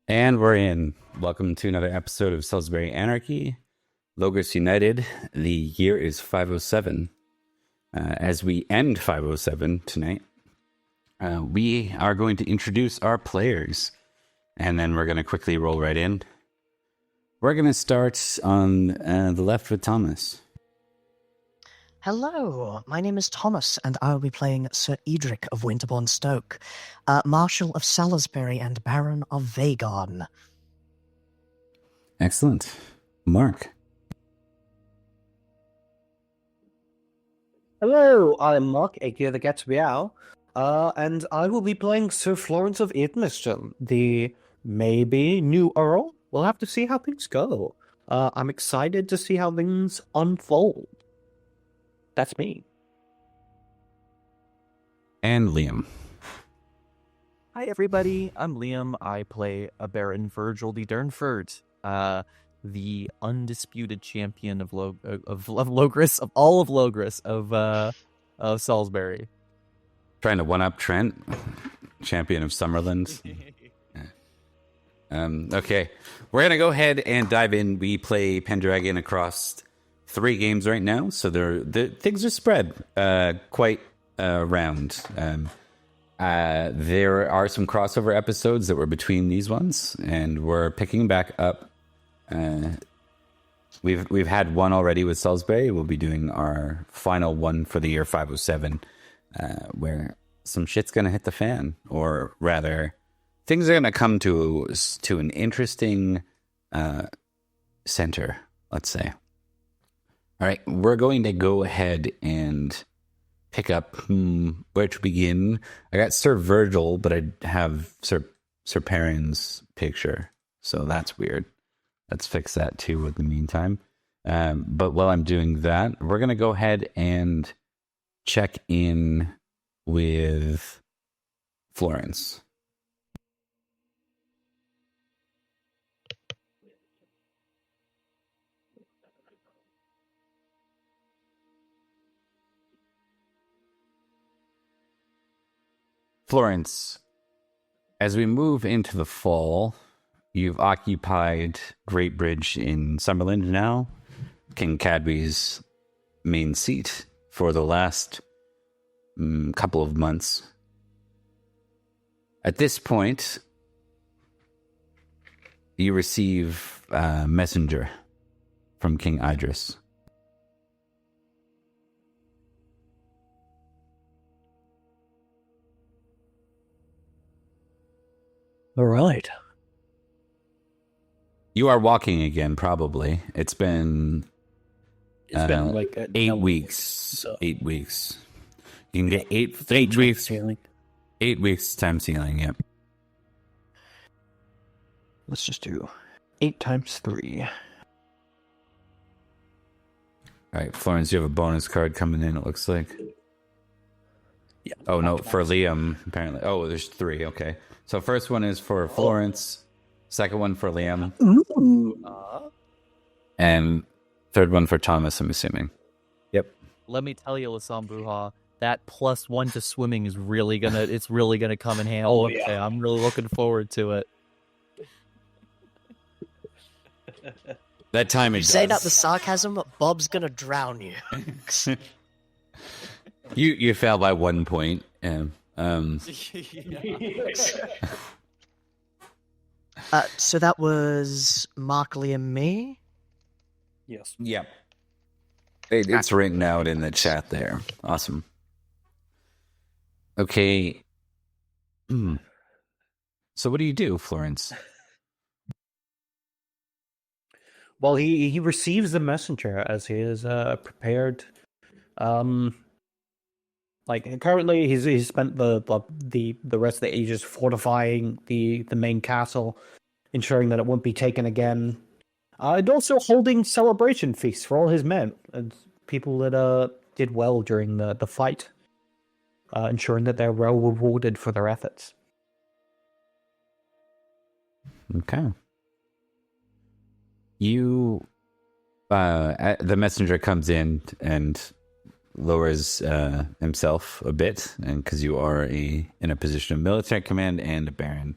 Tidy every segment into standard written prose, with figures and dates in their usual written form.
And we're in. Welcome to another episode of Salisbury Anarchy. Logres United. The year is 507. As we end 507 tonight, we are going to introduce our players. And then we're going to quickly roll right in. We're going to start on the left with Thomas. Hello, my name is Thomas, and I will be playing Sir Edrich of Winterbourne, Stoke, Marshal of Salisbury and Baron of Vagon. Excellent. Mark. Hello, I'm Mark, aka the Gatsby and I will be playing Sir Florence of Idmiston, the maybe new Earl. We'll have to see how things go. I'm excited to see how things unfold. That's me. And Liam. Hi everybody, I'm Liam. I play a Baron Virgil de Durnford, the undisputed champion of Logres, of all of Logres, of Salisbury. Trying to one-up Trent, champion of Summerland. Okay, we're going to go ahead and dive in. We play Pendragon across 3 games right now, so the things are spread quite round. There are some crossover episodes that were between these ones, and we're picking back up. We've had one already with Salisbury. We'll be doing our final one for the year 507, where some shit's gonna hit the fan, or rather, things are gonna come to an interesting center, let's say. All right, we're going to go ahead and pick up where to begin. I got Sir Virgil, but I have Sir Perin's picture, so that's weird. Let's fix that too in the meantime. But while I'm doing that, we're going to go ahead and check in with Florence. Florence, as we move into the fall, you've occupied Great Bridge in Summerland now, King Cadby's main seat, for the last couple of months. At this point, you receive a messenger from King Idris. All right. You are walking again, probably. It's been like 8 weeks. So. 8 weeks. You can get 8 weeks. Feeling. 8 weeks time ceiling, yep. Let's just do 8 times 3. All right, Florence, you have a bonus card coming in, it looks like. Yeah. Oh, no, for Liam, apparently. Oh, there's 3, okay. So first one is for Florence, second one for Liam, and third one for Thomas, I'm assuming. Yep. Let me tell you, Lassam Bruja, that +1 to swimming is really gonna come in handy. Oh, yeah. I'm really looking forward to it. That time it You does. say that the sarcasm, Bob's gonna drown you. You fell by 1 point, and so that was Mark, Liam, me? Yes. yep. It's written out in the chat there. Awesome. Okay. So what do you do, Florence? Well, he receives the messenger as he is prepared. Like currently, he's spent the rest of the ages fortifying the main castle, ensuring that it won't be taken again, and also holding celebration feasts for all his men and people that did well during the fight, ensuring that they're well rewarded for their efforts. Okay. You, the messenger comes in and lowers himself a bit, and because you are in a position of military command and a baron.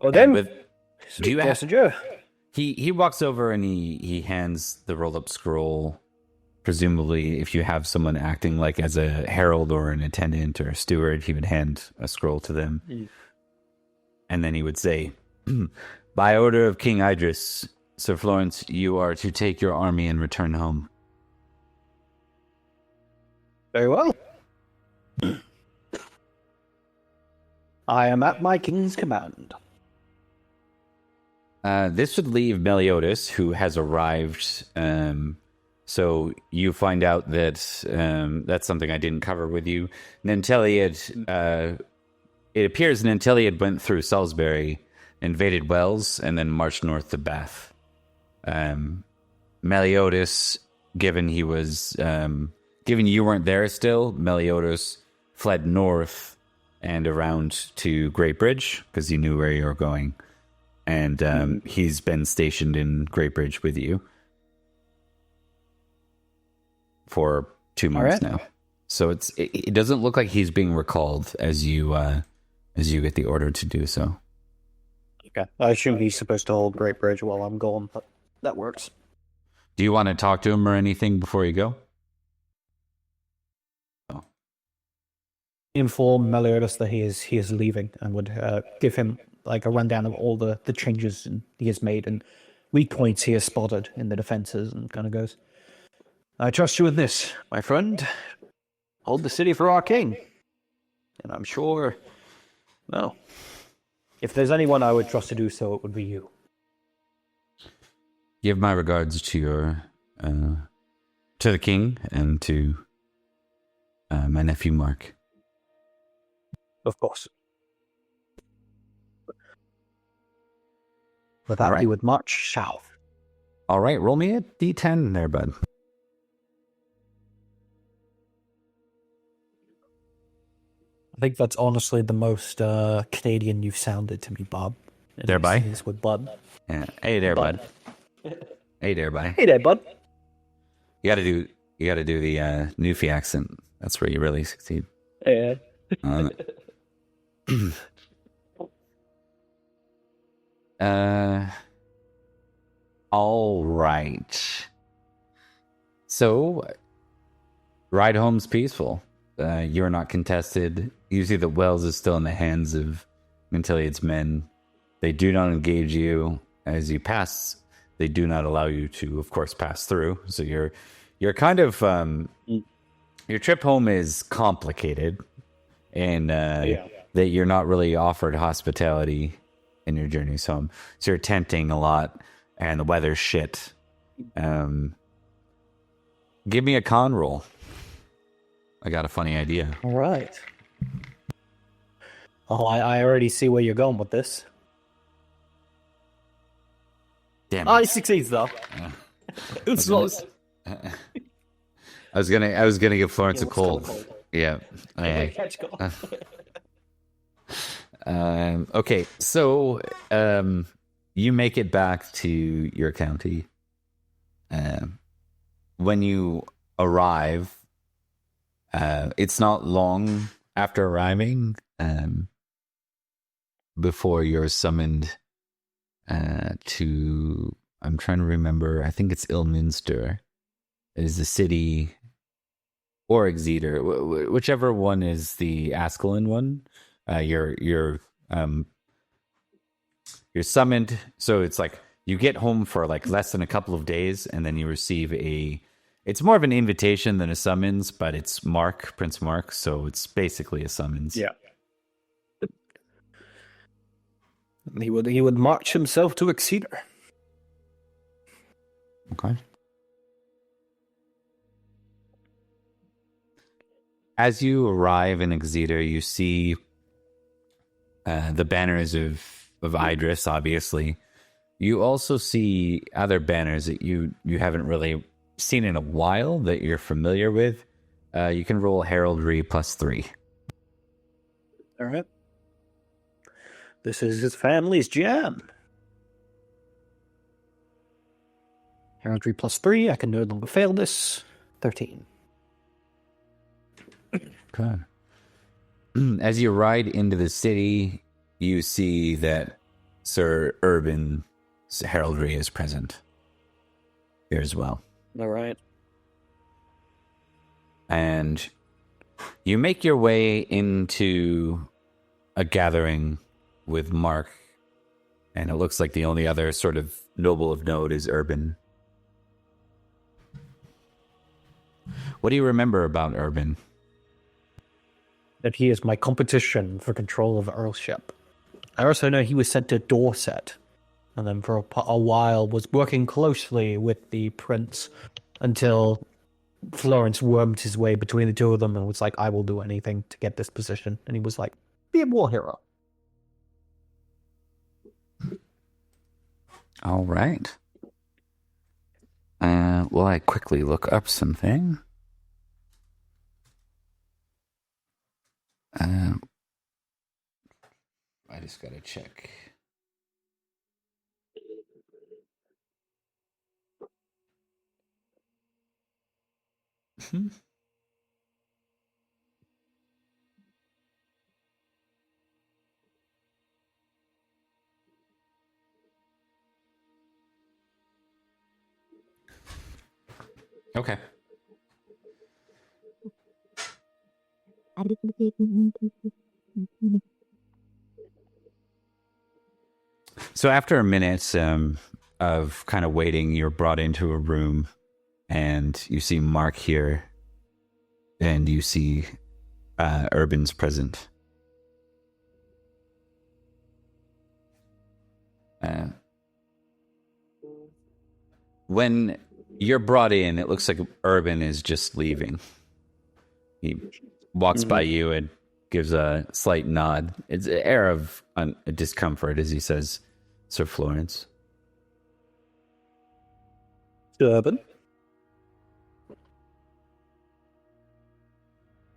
Well then, do you messenger? He walks over and he hands the rolled up scroll. Presumably, if you have someone acting like as a herald or an attendant or a steward, he would hand a scroll to them. And then he would say, by order of King Idris, Sir Florence, you are to take your army and return home. Very well. I am at my king's command. This would leave Meliodas, who has arrived. So you find out that that's something I didn't cover with you. Nanteleod, it appears Nanteleod went through Salisbury, invaded Wells, and then marched north to Bath. Meliodas, given you weren't there still, Meliodas fled north and around to Great Bridge because he knew where you were going. And he's been stationed in Great Bridge with you for 2 months now. So it doesn't look like he's being recalled as you get the order to do so. Okay. I assume he's supposed to hold Great Bridge while I'm gone, but that works. Do you want to talk to him or anything before you go? Oh. Inform Meliodas that he is leaving and would give him like a rundown of all the changes he has made and weak points he has spotted in the defenses, and kind of goes, I trust you with this, my friend. Hold the city for our king. And I'm sure, well, if there's anyone I would trust to do so, it would be you. Give my regards to your, to the king and to my nephew Mark. Of course. With that, we would march south. All right, roll me a d10 there, bud. I think that's honestly the most Canadian you've sounded to me, Bob. Thereby? Is with bud. Yeah. Hey there, bud. Hey there, buddy. Hey there, bud. You gotta do the Newfie accent. That's where you really succeed. Yeah. All right. So, ride home's peaceful. You're not contested. You see that Wells is still in the hands of Nanteleod's men. They do not engage you as you pass. They do not allow you to, of course, pass through. So you're kind of your trip home is complicated, and that you're not really offered hospitality in your journeys home. So you're tenting a lot, and the weather's shit. Give me a con roll. I got a funny idea. All right. Oh, I already see where you're going with this. Damn it. Oh, he succeeds though. It was close. I was gonna give Florence a cold. Yeah. Okay, so you make it back to your county. When you arrive, it's not long after arriving before you're summoned to, I'm trying to remember, I think it's Ilminster. It is the city, or Exeter, whichever one is the Ascalon one. You're summoned, so it's like you get home for like less than a couple of days, and then you receive it's more of an invitation than a summons, but it's Prince Mark, so it's basically a summons. Yeah. He would march himself to Exeter. Okay. As you arrive in Exeter, you see the banners of Idris, obviously. You also see other banners that you haven't really seen in a while that you're familiar with. You can roll heraldry +3. All right. This is his family's jam. Heraldry +3. I can no longer fail this. 13. Okay. As you ride into the city, you see that Sir Urban's heraldry is present here as well. All right. And you make your way into a gathering with Mark, and it looks like the only other sort of noble of note is Urban. What do you remember about Urban? That he is my competition for control of Earlship. I also know he was sent to Dorset, and then for a while was working closely with the prince until Florence wormed his way between the two of them and was like, I will do anything to get this position. And he was like, be a war hero. All right. Will I quickly look up something? I just gotta check. Okay. So after a minute of kind of waiting, you're brought into a room, and you see Mark here, and you see Urban's present. When you're brought in, it looks like Urban is just leaving. He walks by you and gives a slight nod. It's an air of discomfort as he says, Sir Florence. Urban.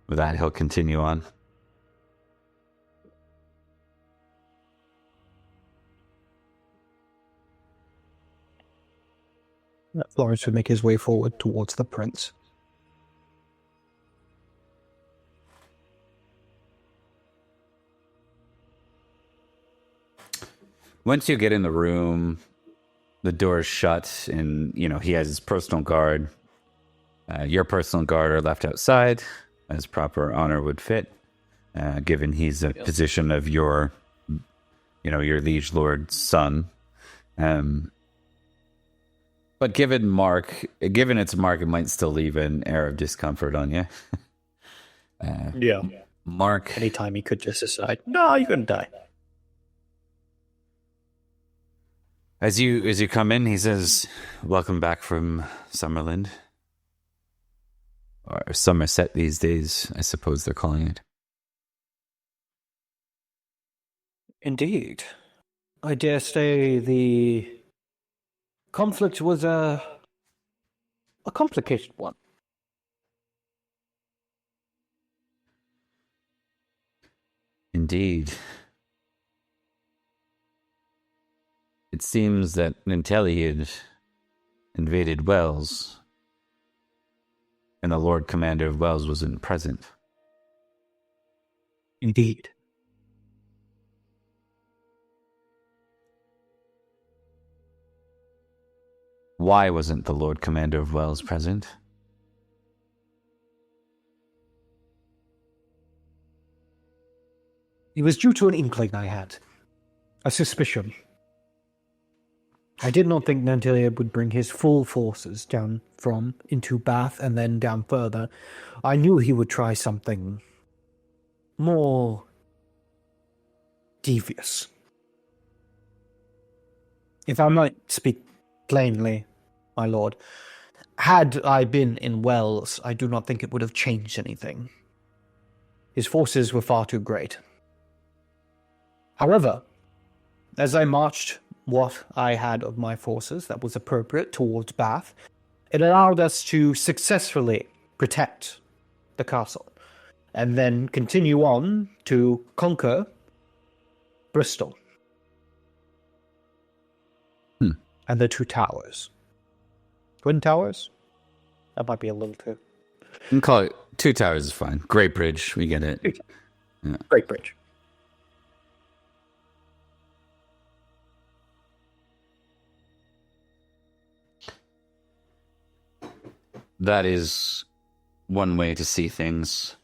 With that, he'll continue on. Florence would make his way forward towards the prince. Once you get in the room, the door's shut, and he has his personal guard. Your personal guard are left outside, as proper honor would fit, given he's a position of your liege lord's son. But given it's Mark, it might still leave an air of discomfort on you. Yeah. Mark. Anytime he could just decide, no, you're going to die. As you come in, he says, "Welcome back from Summerland." Or Somerset these days, I suppose they're calling it. Indeed. I dare say the conflict was a complicated one. Indeed. It seems that Nanteleod invaded Wales, and the Lord Commander of Wales wasn't present. Indeed. Why wasn't the Lord Commander of Wales present? It was due to an inkling I had. A suspicion. I did not think Nanteleod would bring his full forces down into Bath and then down further. I knew he would try something more devious. If I might speak plainly, my lord, had I been in Wales, I do not think it would have changed anything. His forces were far too great. However, as I marched what I had of my forces that was appropriate towards Bath, it allowed us to successfully protect the castle and then continue on to conquer Bristol and the two towers. Twin Towers? That might be a little too. You can call it Two Towers is fine. Great Bridge, we get it. Yeah. Great Bridge. That is one way to see things.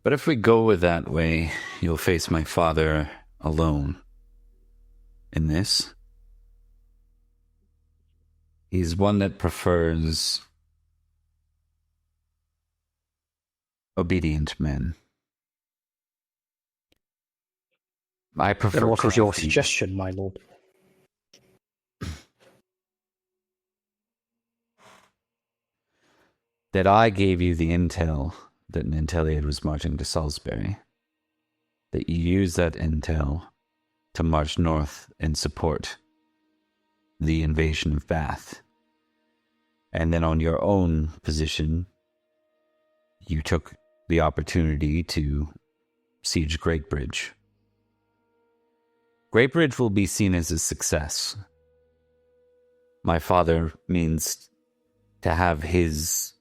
But if we go with that way, you'll face my father alone in this. He's one that prefers obedient men. I prefer. Then what is your crafty. suggestion, my lord? That I gave you the intel that Nanteleod was marching to Salisbury. That you use that intel to march north and support the invasion of Bath. And then on your own position, you took the opportunity to siege Great Bridge. Great Bridge will be seen as a success. My father means to have his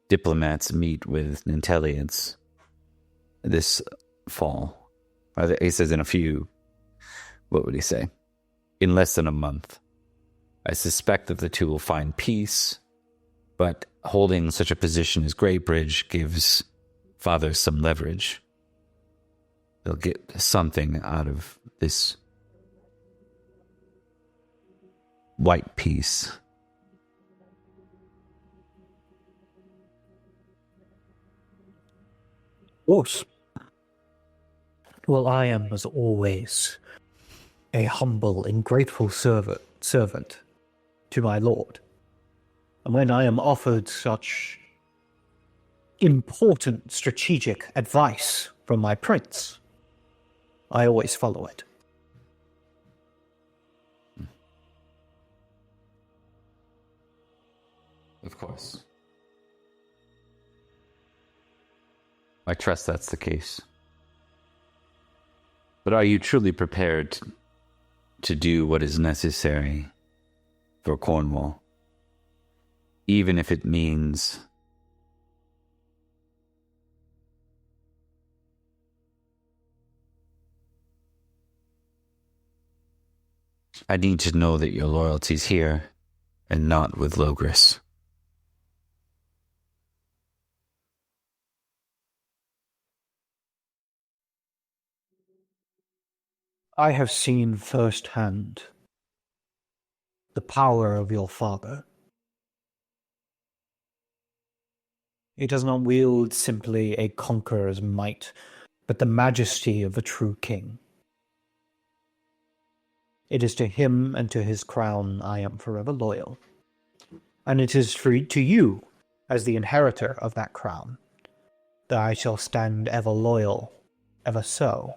diplomats meet with Nanteleods this fall. He says in a few, what would he say? In less than a month. I suspect that the two will find peace, but holding such a position as Great Bridge gives father some leverage. They'll get something out of this white peace. Of course. Well, I am, as always, a humble and grateful servant to my lord. And when I am offered such important strategic advice from my prince, I always follow it. Of course. I trust that's the case. But are you truly prepared to do what is necessary for Cornwall? Even if it means I need to know that your loyalty's here and not with Logres. I have seen firsthand the power of your father. He does not wield simply a conqueror's might, but the majesty of a true king. It is to him and to his crown I am forever loyal. And it is to you, as the inheritor of that crown, that I shall stand ever loyal, ever so.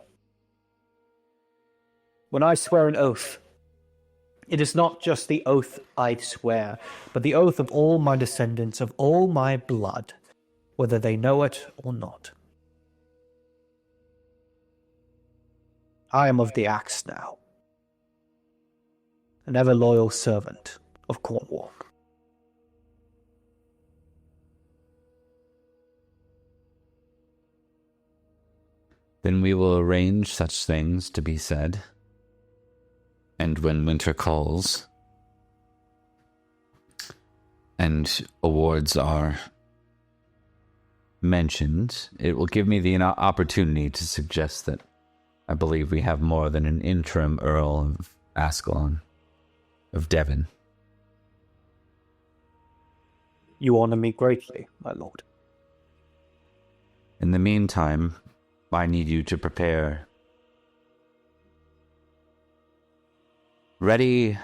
When I swear an oath, it is not just the oath I swear, but the oath of all my descendants, of all my blood, whether they know it or not. I am of the axe now, an ever loyal servant of Cornwall. Then we will arrange such things to be said. And when winter calls and awards are mentioned, it will give me the opportunity to suggest that I believe we have more than an interim Earl of Ascalon, of Devon. You honor me greatly, my lord. In the meantime, I need you to prepare. Ready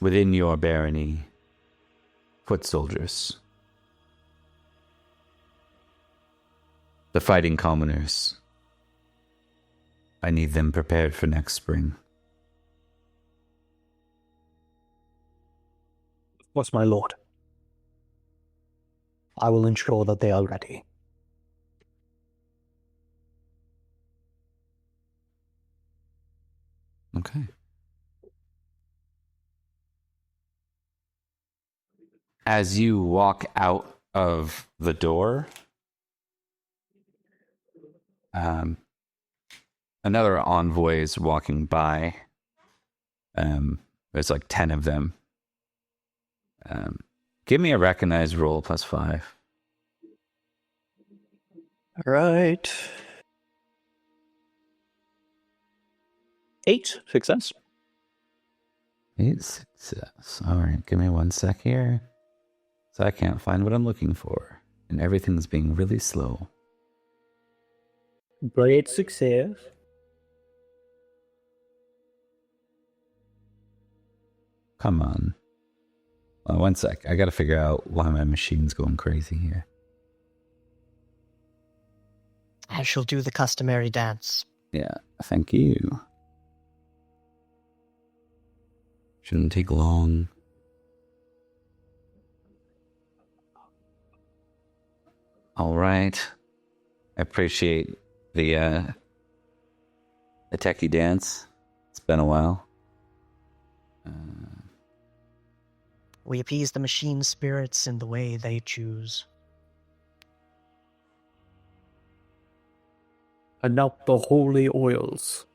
within your barony foot soldiers. The fighting commoners. I need them prepared for next spring. Of course, my lord. I will ensure that they are ready. Okay. As you walk out of the door, another envoy is walking by. There's like 10 of them. Give me a recognized roll +5. All right. 8 success. 8 success. All right, give me 1 sec here. So I can't find what I'm looking for. And everything's being really slow. Great success. Come on. 1 sec. I gotta figure out why my machine's going crazy here. I shall do the customary dance. Yeah, thank you. Shouldn't take long. All right. I appreciate the techie dance. It's been a while. We appease the machine spirits in the way they choose. And now the holy oils.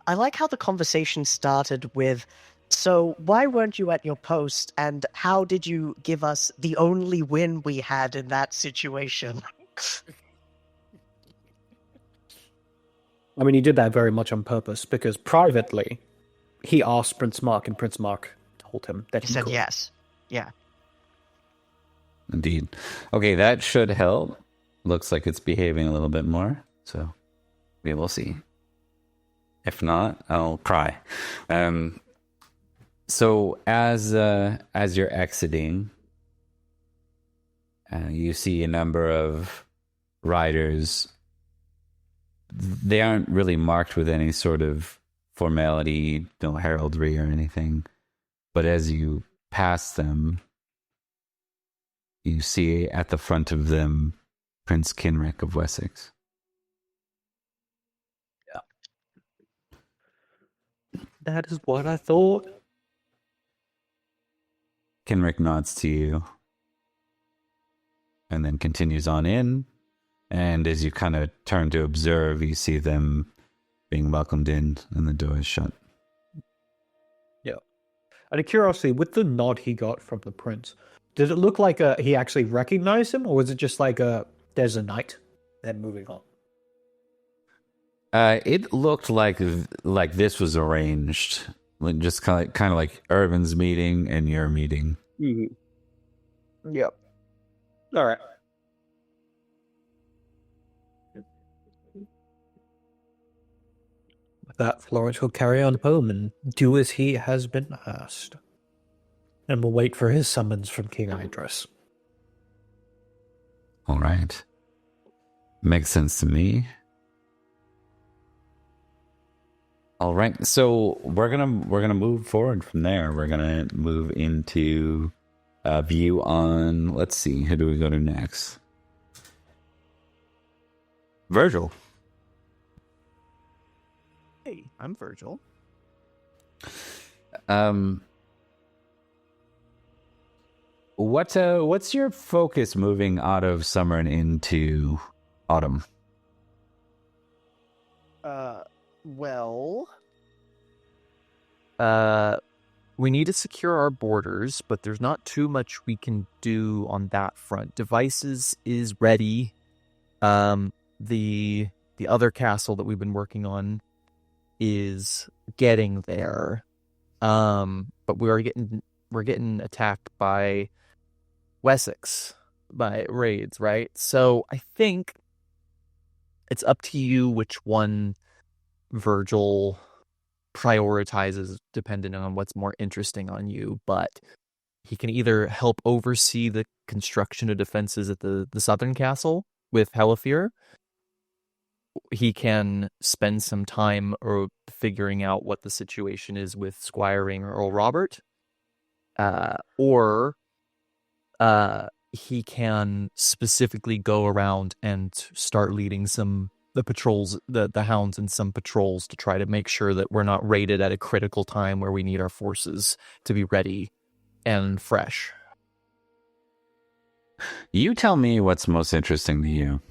I like how the conversation started with, so why weren't you at your post, and how did you give us the only win we had in that situation? I mean, he did that very much on purpose, because privately, he asked Prince Mark, and Prince Mark told him that He he said could. yes. Yeah. Indeed. Okay, that should help. Looks like it's behaving a little bit more, so we will see. If not, I'll cry. So as you're exiting, you see a number of riders. They aren't really marked with any sort of formality, no heraldry or anything. But as you pass them, you see at the front of them Prince Kenric of Wessex. That is what I thought. Kenric nods to you and then continues on in. And as you kind of turn to observe, you see them being welcomed in and the door is shut. Yeah. Out of curiosity, with the nod he got from the prince, did it look like he actually recognized him, or was it just like there's a knight, then moving on? It looked like this was arranged, like just kind of like Irvin's meeting and your meeting. Mm-hmm. Yep. All right. With that, Florence will carry on home and do as he has been asked. And will wait for his summons from King Idris. All right, makes sense to me. All right, so we're gonna move forward from there. We're gonna move into a view on. Let's see, who do we go to next? Virgil. Hey, I'm Virgil. What's your focus moving out of summer and into autumn? Well, we need to secure our borders, but there's not too much we can do on that front. Devices is ready. The other castle that we've been working on is getting there. But we're getting attacked by Wessex, by raids, right? So I think it's up to you which one Virgil prioritizes depending on what's more interesting on you, but he can either help oversee the construction of defenses at the southern castle with Helifir. He can spend some time or figuring out what the situation is with Squiring or Earl Robert, or he can specifically go around and start leading the patrols, the hounds in some patrols to try to make sure that we're not raided at a critical time where we need our forces to be ready and fresh. You tell me what's most interesting to you.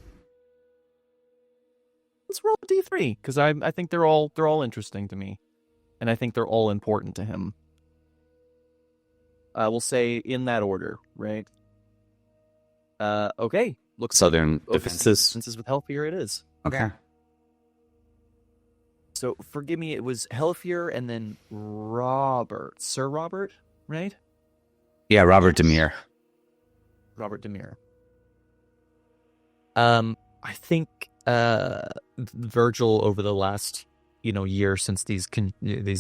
let's roll a d3 because I think they're all interesting to me, and I think they're all important to him. We'll say in that order, right? Okay. Looks Southern like defenses. Defenses with healthier it is. Okay. So forgive me, it was Healthier and then Robert. Sir Robert, right? Yeah, Robert Demir. Robert Demir. I think Virgil over the last year since these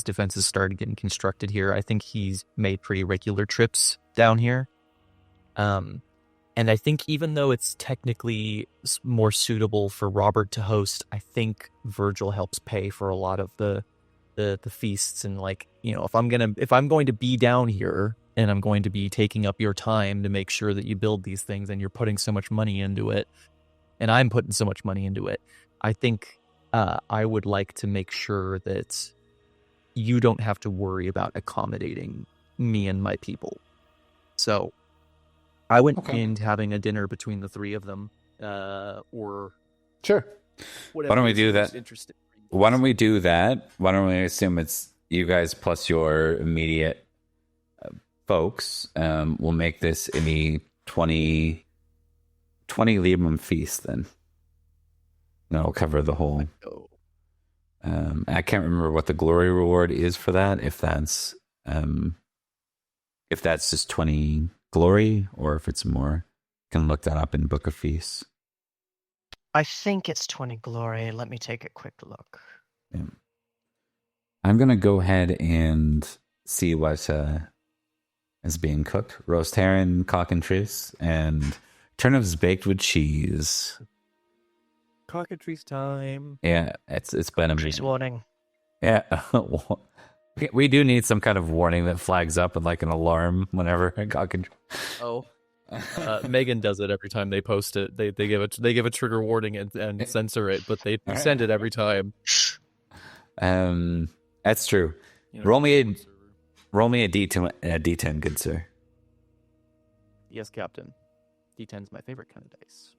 defenses started getting constructed here, I think he's made pretty regular trips down here. And I think even though it's technically more suitable for Robert to host, I think Virgil helps pay for a lot of the feasts. And if I'm going to be down here and I'm going to be taking up your time to make sure that you build these things and you're putting so much money into it, and I'm putting so much money into it, I think I would like to make sure that you don't have to worry about accommodating me and my people. So I wouldn't mind having a dinner between the three of them, or Sure. Why don't we do that? Why don't we do that? Why don't we assume it's you guys plus your immediate folks? We'll make this a 20 Libram feast then. That'll cover the whole. I can't remember what the glory reward is for that. If that's just 20 glory, or if it's more. Can look that up in Book of Feasts. I think it's 20 glory. Let me take a quick look. Yeah. I'm gonna go ahead and see what is being cooked. Roast herring, cockatrice, and turnips baked with cheese. Cockatrice time. Yeah, it's been a Trees warning. Yeah. We do need some kind of warning that flags up with like an alarm whenever a cockatrice. Oh, Megan does it every time they post it. They give a trigger warning and censor it, but they send it every time. That's true. Roll me a D10, good sir. Yes, Captain. D10's my favorite kind of dice.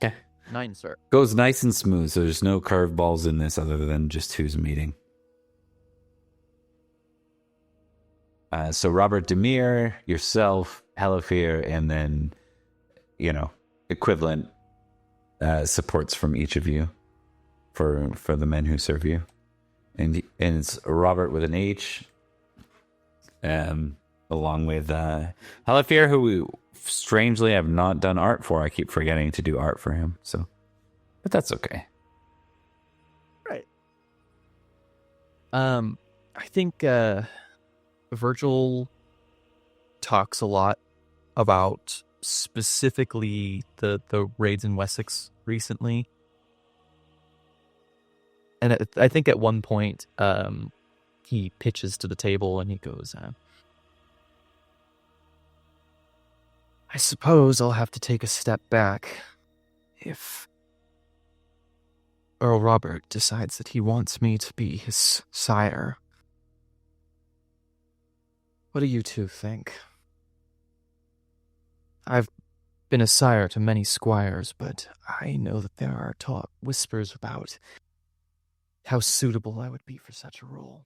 Okay. 9, sir. Goes nice and smooth, so there's no curveballs in this other than just who's meeting. So Robert Demir, yourself, Helifir, and then, equivalent supports from each of you for the men who serve you. And it's Robert with an H, along with Helifir, who we strangely have not done art for. I keep forgetting to do art for him, but that's okay. Right. I think Virgil talks a lot about specifically the raids in Wessex recently. And I think at one point he pitches to the table and he goes, I suppose I'll have to take a step back if Earl Robert decides that he wants me to be his sire. What do you two think? I've been a sire to many squires, but I know that there are whispers about how suitable I would be for such a role.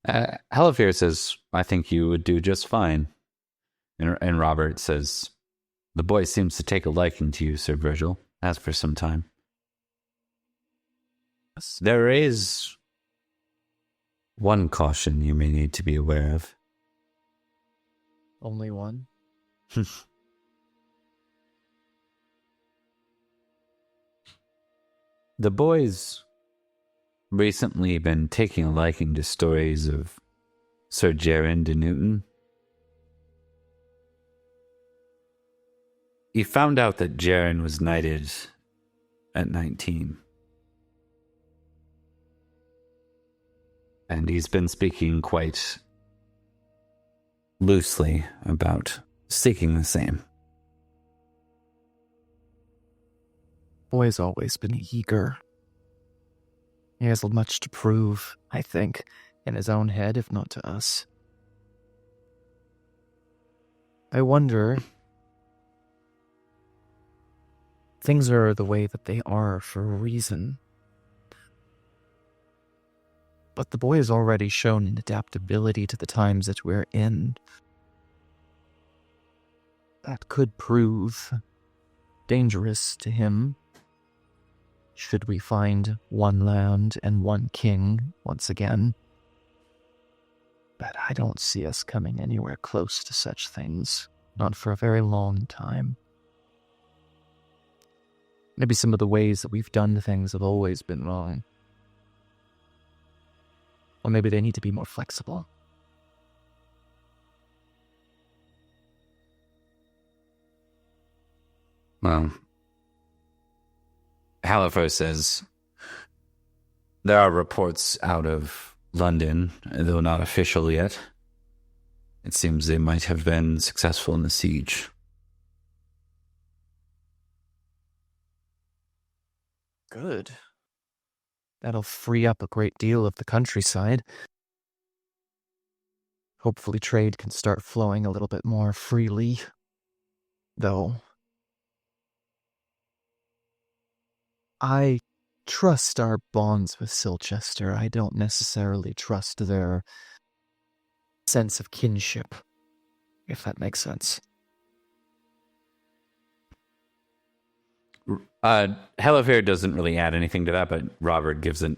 Helifir says, I think you would do just fine. And Robert says, the boy seems to take a liking to you, Sir Virgil, as for some time. Yes. There is one caution you may need to be aware of. Only one? The boy's recently been taking a liking to stories of Sir Geron de Newton. He found out that Geron was knighted at 19. And he's been speaking quite loosely about seeking the same. Boy's always been eager. He has much to prove, I think, in his own head, if not to us. I wonder Things are the way that they are for a reason. But the boy has already shown an adaptability to the times that we're in. That could prove dangerous to him. Should we find one land and one king once again? But I don't see us coming anywhere close to such things. Not for a very long time. Maybe some of the ways that we've done things have always been wrong. Or maybe they need to be more flexible. Well, Halifax says there are reports out of London, though not official yet. It seems they might have been successful in the siege. Good. That'll free up a great deal of the countryside. Hopefully trade can start flowing a little bit more freely. Though, I trust our bonds with Silchester. I don't necessarily trust their sense of kinship, if that makes sense. Helifair doesn't really add anything to that, but Robert gives a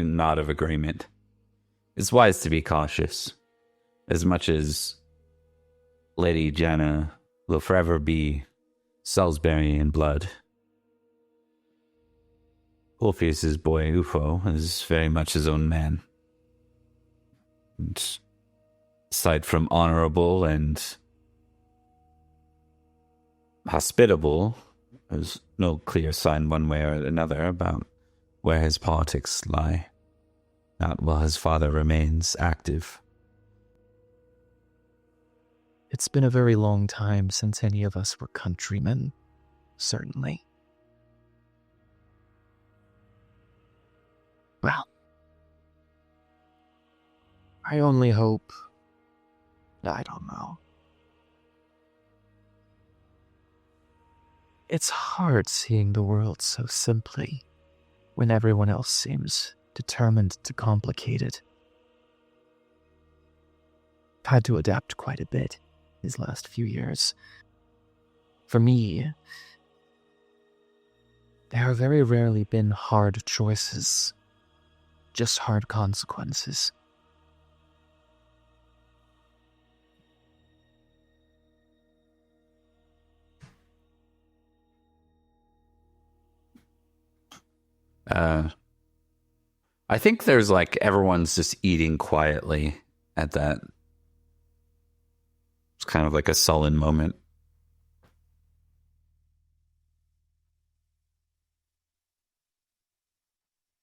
nod of agreement. It's wise to be cautious. As much as Lady Janna will forever be Salisbury in blood, Ulfius's boy Ufo is very much his own man. And aside from honorable and hospitable, there's no clear sign one way or another about where his politics lie, not while his father remains active. It's been a very long time since any of us were countrymen, certainly. Well, I only hope... I don't know. It's hard seeing the world so simply when everyone else seems determined to complicate it. I've had to adapt quite a bit these last few years. For me, there have very rarely been hard choices, just hard consequences. I think there's everyone's just eating quietly at that. It's kind of like a sullen moment.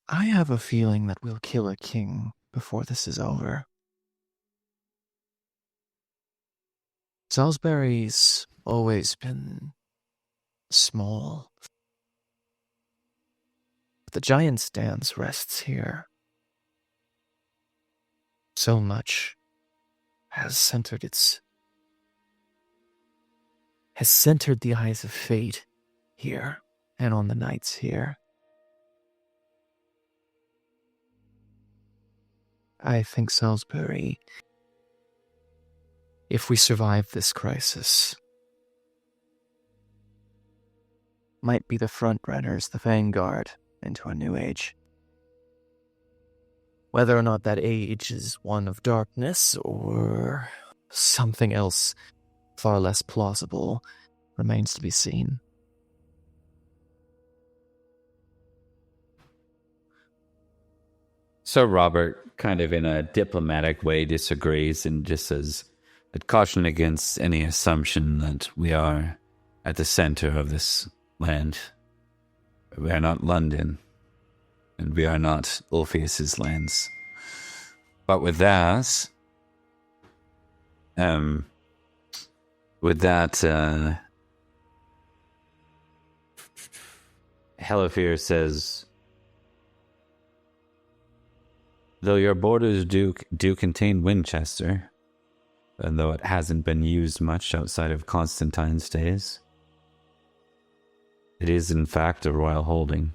I have a feeling that we'll kill a king before this is over. Salisbury's always been small. But the giant's dance rests here. So much has centered the eyes of fate here and on the knights here. I think Salisbury, if we survive this crisis, might be the front runners, the vanguard into a new age. Whether or not that age is one of darkness or something else far less plausible remains to be seen. So Robert, kind of in a diplomatic way, disagrees and just says, "I'd caution against any assumption that we are at the center of this land. We are not London, and we are not Ulfius's lands. But with that, Helifir says, though your borders do contain Winchester, and though it hasn't been used much outside of Constantine's days, It is, in fact, a royal holding.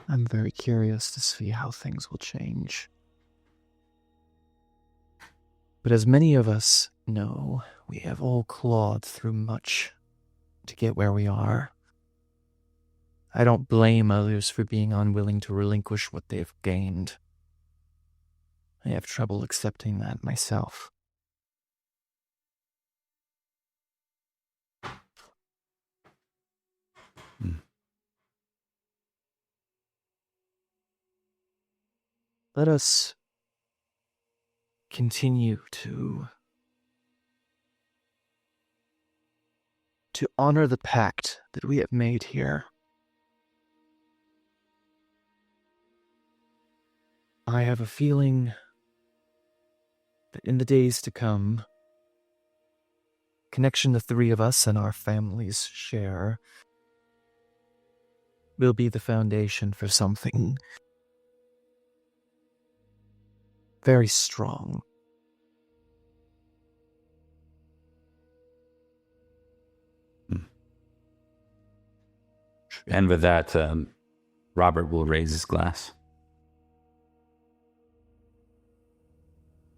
I'm very curious to see how things will change. But as many of us know, we have all clawed through much to get where we are. I don't blame others for being unwilling to relinquish what they've gained. I have trouble accepting that myself. Let us continue to honor the pact that we have made here. I have a feeling that in the days to come, connection the three of us and our families share will be the foundation for something very strong. And with that, Robert will raise his glass.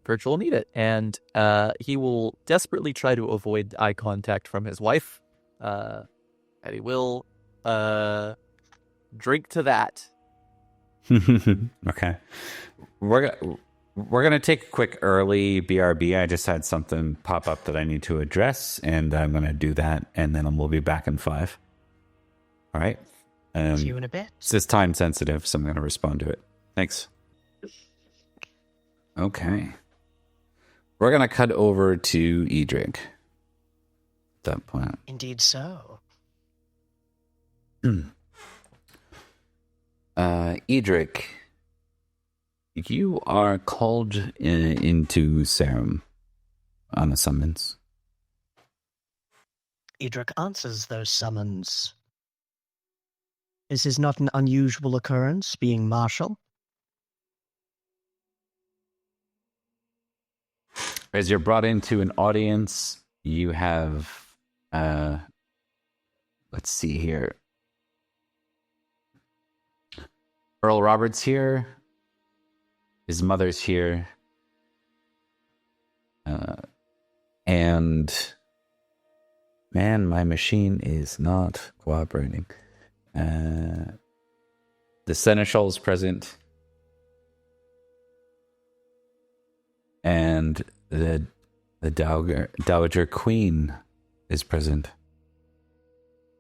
Virgil will need it, and he will desperately try to avoid eye contact from his wife, and he will drink to that. Okay. We're gonna take a quick early BRB. I just had something pop up that I need to address, and I'm gonna do that, and then we'll be back in 5. All right. See you in a bit. It's just time sensitive, so I'm gonna respond to it. Thanks. Okay. We're gonna cut over to Edrich. At that point. Indeed so. Edrich, you are called into Sarum on a summons. Edrich answers those summons. This is not an unusual occurrence, being martial. As you're brought into an audience, you have, let's see here. Earl Robert's here. His mother's here. And man, my machine is not cooperating. The Seneschal is present. And the Dowager Queen is present.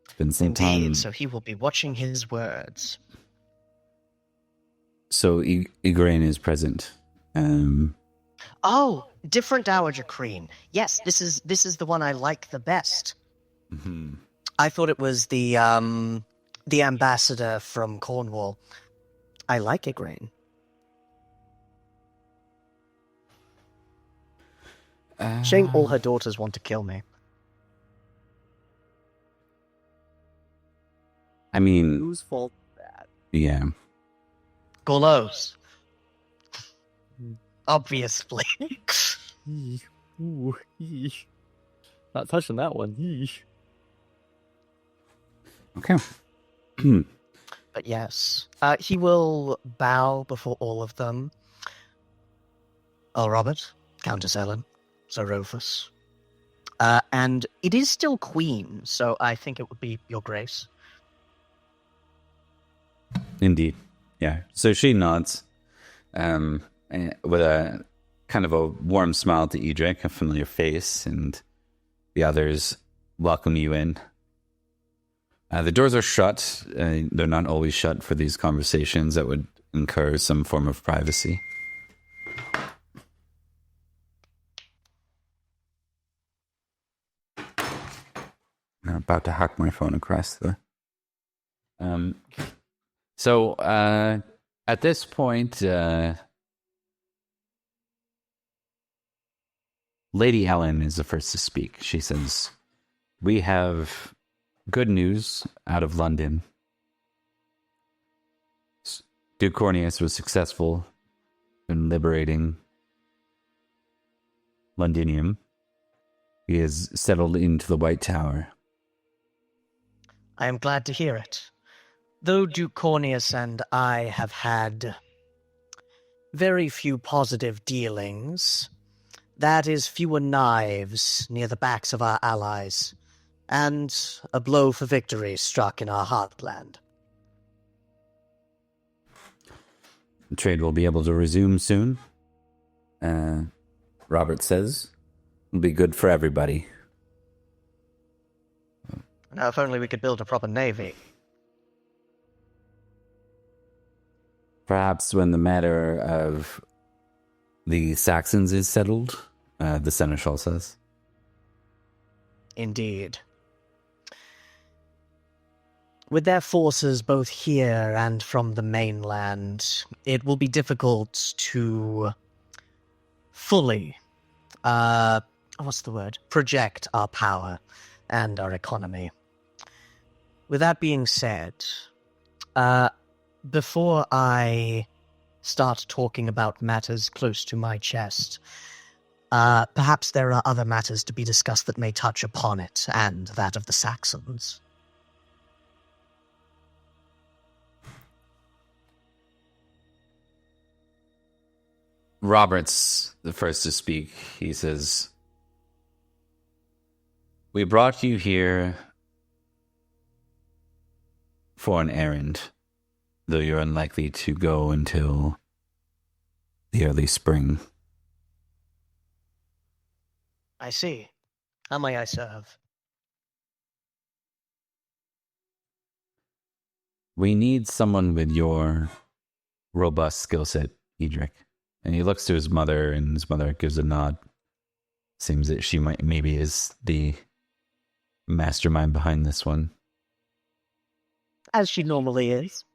It's been some Indeed, time. so he will be watching his words. So Igraine is present. Oh, different Dowager Queen. Yes, this is the one I like the best. Mm-hmm. I thought it was the ambassador from Cornwall. I like Igraine. Shame all her daughters want to kill me. I mean, Whose fault is that? yeah. Gorlo's. Obviously. Ooh, yeesh. Not touching that one. Yeesh. Okay. But yes, he will bow before all of them. Earl Robert, Countess Ellen, Sir Rufus. And it is still Queen, so I think it would be Your Grace. Indeed. Yeah. So she nods with a kind of a warm smile to Edrich, a familiar face, and the others welcome you in. The doors are shut. They're not always shut for these conversations that would incur some form of privacy. I'm about to hack my phone across the... So, at this point, Lady Ellen is the first to speak. She says, "We have good news out of London. Duke Corneus was successful in liberating Londinium. He is settled into the White Tower. I am glad to hear it. Though Duke Corneus and I have had very few positive dealings, that is fewer knives near the backs of our allies, and a blow for victory struck in our heartland. Trade will be able to resume soon. Robert says it'll be good for everybody. Now, if only we could build a proper navy. Perhaps when the matter of the Saxons is settled, the Seneschal says. Indeed. With their forces both here and from the mainland, it will be difficult to fully, project our power and our economy. With that being said, before I start talking about matters close to my chest, perhaps there are other matters to be discussed that may touch upon it, and that of the Saxons. Robert's the first to speak. He says, "We brought you here for an errand, though you're unlikely to go until the early spring." I see. How may I serve? We need someone with your robust skill set, Edrich. And he looks to his mother, and his mother gives a nod. Seems that she maybe is the mastermind behind this one. As she normally is.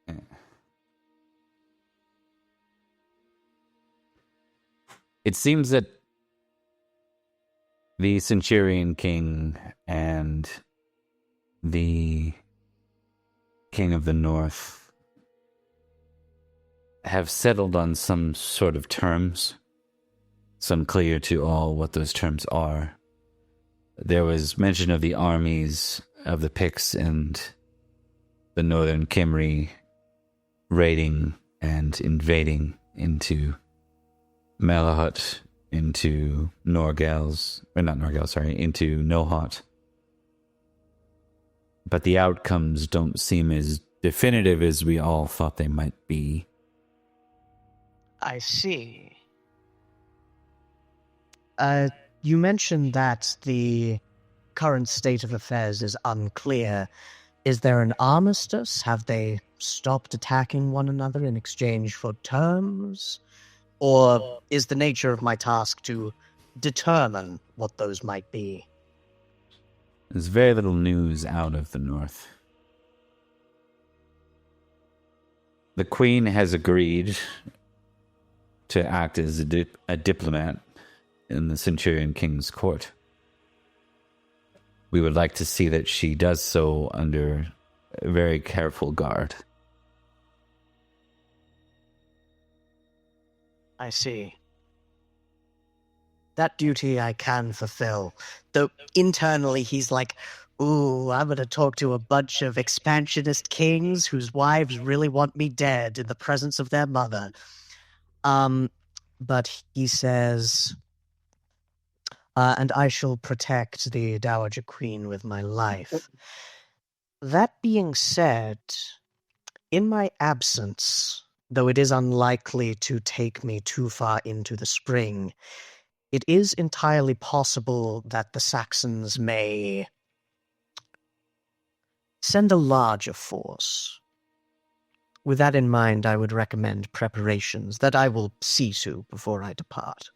It seems that the Centurion King and the King of the North have settled on some sort of terms. It's unclear to all what those terms are. There was mention of the armies of the Picts and the Northern Cymry raiding and invading into Malahut, into into Nohot. But the outcomes don't seem as definitive as we all thought they might be. I see. You mentioned that the current state of affairs is unclear. Is there an armistice? Have they stopped attacking one another in exchange for terms? Or is the nature of my task to determine what those might be? There's very little news out of the north. The Queen has agreed to act as a diplomat in the Centurion King's court. We would like to see that she does so under a very careful guard. I see. That duty I can fulfill. Though internally he's like, ooh, I'm going to talk to a bunch of expansionist kings whose wives really want me dead in the presence of their mother. But he says, and I shall protect the Dowager Queen with my life. That being said, in my absence, though it is unlikely to take me too far into the spring, it is entirely possible that the Saxons may send a larger force. With that in mind, I would recommend preparations that I will see to before I depart.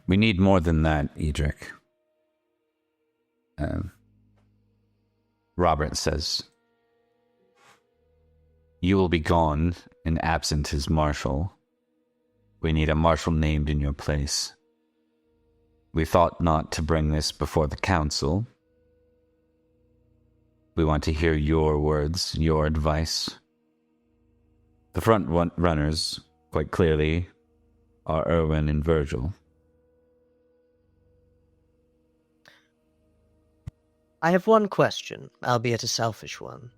We need more than that, Edrich. Robert says, "You will be gone and absent as marshal. We need a marshal named in your place. We thought not to bring this before the council. We want to hear your words, your advice. The front runners, quite clearly, are Erwin and Virgil. I have one question, albeit a selfish one.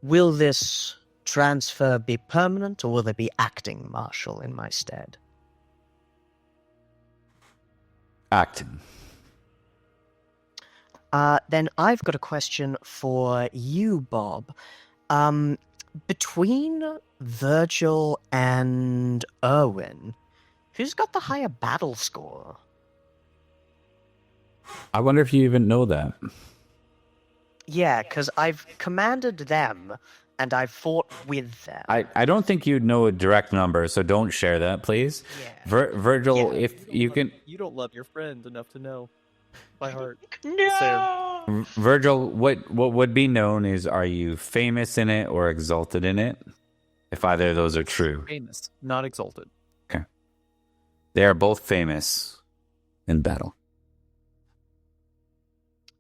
Will this transfer be permanent, or will there be acting marshal in my stead? Acting. Then I've got a question for you, Bob. Between Virgil and Erwin, who's got the higher battle score? I wonder if you even know that. Yeah, because I've commanded them, and I've fought with them. I don't think you know a direct number, so don't share that, please. Yeah. Virgil, Yeah. if you can... You don't love your friend enough to know by heart. No! Virgil, what would be known is, are you famous in it or exalted in it? If either of those are true. Famous, not exalted. Okay. They are both famous in battle.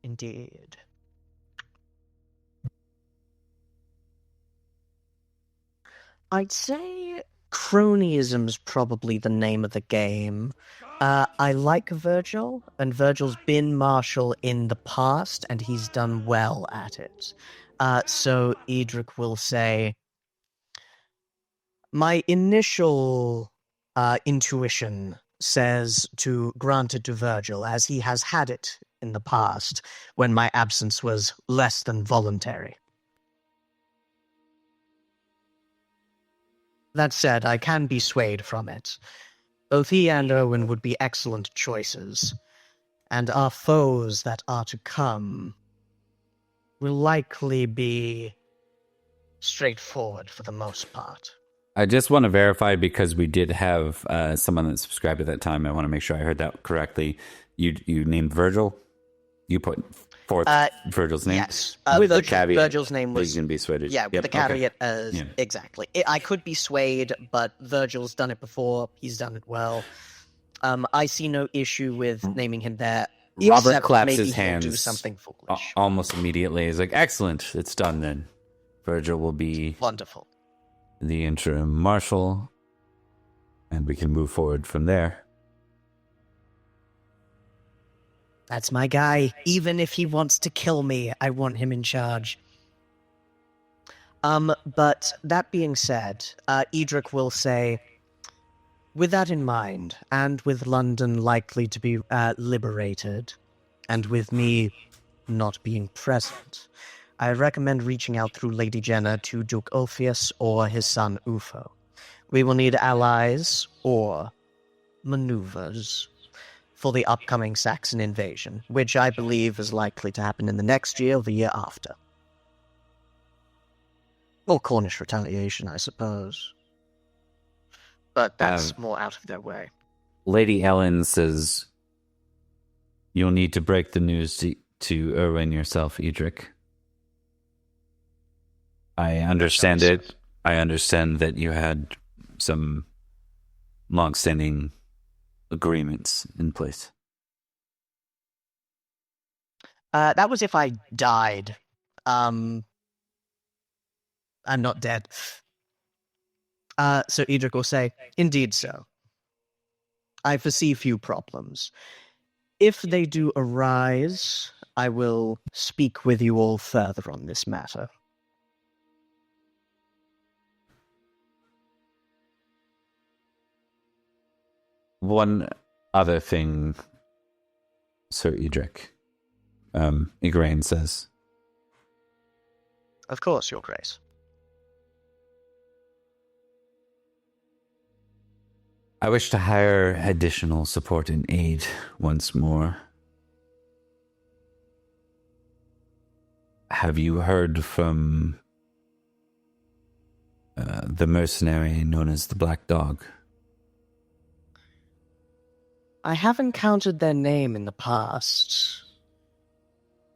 Indeed. I'd say cronyism's probably the name of the game. I like Virgil, and Virgil's been marshal in the past, and he's done well at it. So Edrich will say, my initial intuition says to grant it to Virgil, as he has had it in the past, when my absence was less than voluntary. That said, I can be swayed from it. Both he and Owen would be excellent choices, and our foes that are to come will likely be straightforward for the most part. I just want to verify, because we did have someone that subscribed at that time. I want to make sure I heard that correctly. You named Virgil? You put forth Virgil's name? Yes. With the caveat. Virgil's name was... You can be swayed. Yeah, with the caveat as... Yeah. Exactly. I could be swayed, but Virgil's done it before. He's done it well. I see no issue with naming him there. Robert claps his hands do something foolish. Almost immediately. He's like, excellent. It's done then. Virgil will be... Wonderful. The interim marshal, and we can move forward from there. That's my guy. Even if he wants to kill me, I want him in charge. But that being said, Edrich will say, with that in mind, and with London likely to be liberated, and with me not being present, I recommend reaching out through Lady Jenna to Duke Ulfius or his son Ufo. We will need allies or maneuvers for the upcoming Saxon invasion, which I believe is likely to happen in the next year or the year after. Or Cornish retaliation, I suppose. But that's more out of their way. Lady Ellen says, you'll need to break the news to Erwin yourself, Edrich. I understand it. I understand that you had some long-standing agreements in place. That was if I died. I'm not dead. So Edrich will say, indeed so. I foresee few problems. If they do arise, I will speak with you all further on this matter. One other thing, Sir Edrich, Igraine says. Of course, Your Grace. I wish to hire additional support and aid once more. Have you heard from the mercenary known as the Black Dog? I have encountered their name in the past.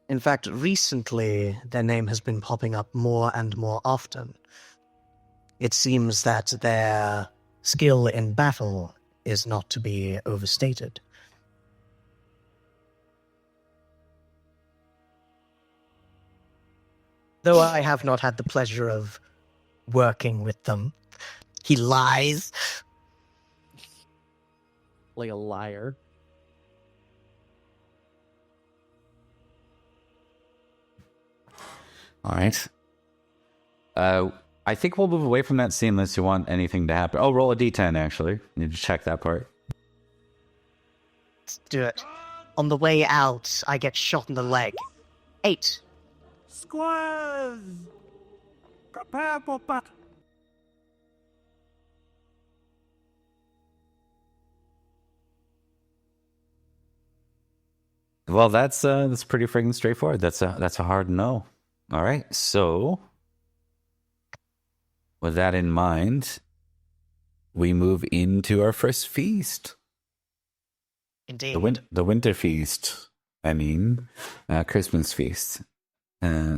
In fact, recently, their name has been popping up more and more often. It seems that their skill in battle is not to be overstated. Though I have not had the pleasure of working with them. He lies. Like a liar. All right. I think we'll move away from that scene unless you want anything to happen. Oh, roll a d10, actually. Need to check that part. Let's do it. On the way out, I get shot in the leg. 8. Squares! Prepare for battle! Well, that's pretty freaking straightforward. That's a hard no. All right. So, with that in mind, we move into our first feast. Indeed. The winter feast. I mean, Christmas feast.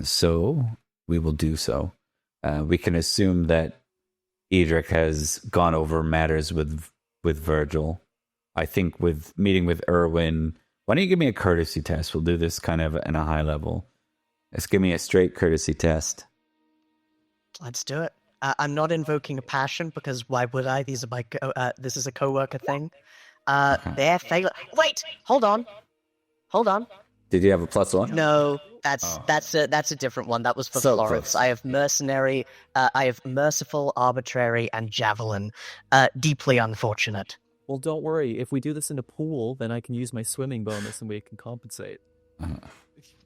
So we will do so. We can assume that Edrich has gone over matters with Virgil. I think with meeting with Erwin. Why don't you give me a courtesy test? We'll do this kind of in a high level. Just give me a straight courtesy test. Let's do it. I'm not invoking a passion because why would I? These are my. This is a coworker thing. They're fail. Wait, hold on. Did you have a +1? No, that's a different one. That was for So Florence. close. I have mercenary. I have merciful, arbitrary, and javelin. Deeply unfortunate. Well, don't worry. If we do this in a pool, then I can use my swimming bonus and we can compensate.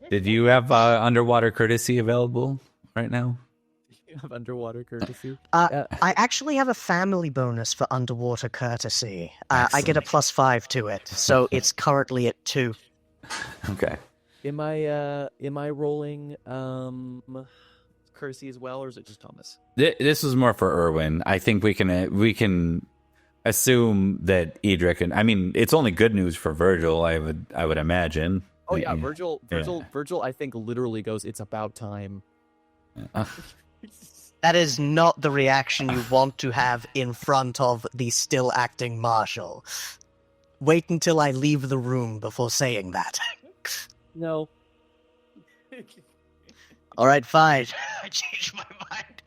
Did you have underwater courtesy available right now? You have underwater courtesy? I actually have a family bonus for underwater courtesy. I get a +5 to it, so it's currently at 2. Okay. Am I rolling courtesy as well, or is it just Thomas? This was more for Erwin. I think we can assume that Edrich and I mean it's only good news for Virgil. I would imagine. Oh yeah, Virgil. I think literally goes. It's about time. That is not the reaction you want to have in front of the still acting marshal. Wait until I leave the room before saying that. No. All right, fine. I changed my mind.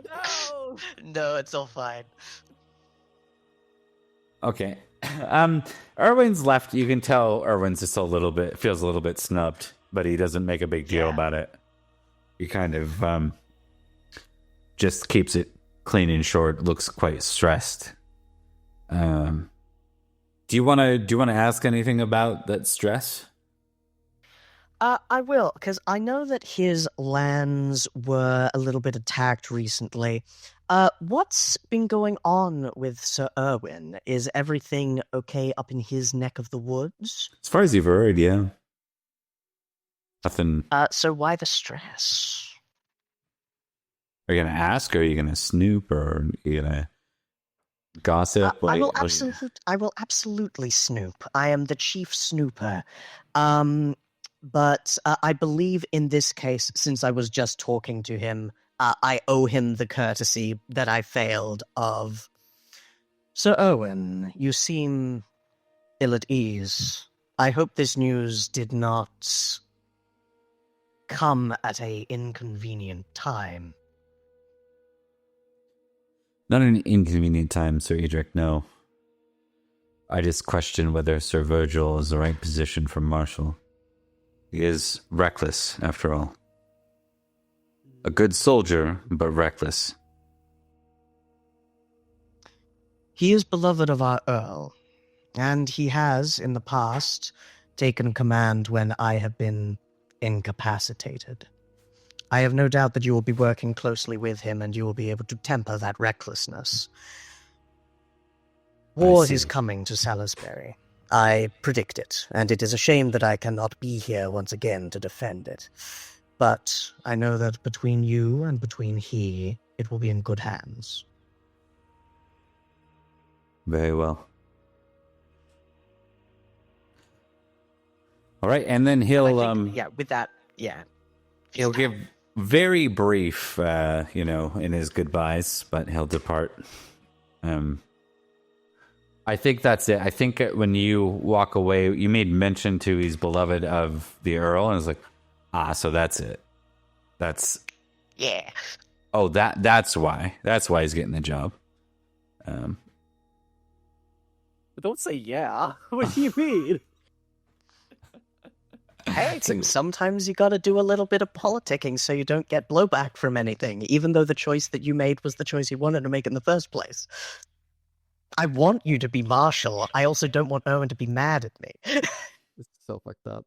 No. No, it's all fine. Okay. Erwin's left. You can tell Erwin's just feels a little bit snubbed, but he doesn't make a big deal about it. He kind of just keeps it clean and short. Looks quite stressed. Do you want to ask anything about that stress? I will, because I know that his lands were a little bit attacked recently. What's been going on with Sir Erwin? Is everything okay up in his neck of the woods? As far as you've heard, yeah. Nothing. So why the stress? Are you gonna ask, or are you gonna snoop, or are you gonna gossip? I will absolutely snoop. I am the chief snooper. But I believe in this case, since I was just talking to him, I owe him the courtesy that I failed of. Sir Owen, you seem ill at ease. I hope this news did not come at an inconvenient time. Not an inconvenient time, Sir Edrich, no. I just question whether Sir Virgil is the right position for Marshal. He is reckless, after all. A good soldier, but reckless. He is beloved of our Earl, and he has, in the past, taken command when I have been incapacitated. I have no doubt that you will be working closely with him, and you will be able to temper that recklessness. War is coming to Salisbury. I predict it, and it is a shame that I cannot be here once again to defend it. But I know that between you and between he, it will be in good hands. Very well. All right, and then he'll he'll give very brief, in his goodbyes, but he'll depart. I think that's it. I think when you walk away, you made mention to he's beloved of the Earl, and it's like, so that's it. Yeah. Oh, that's why. That's why he's getting the job. But don't say yeah. What do you mean? I think sometimes you gotta do a little bit of politicking so you don't get blowback from anything, even though the choice that you made was the choice you wanted to make in the first place. I want you to be Marshal. I also don't want Owen to be mad at me. It's so fucked up.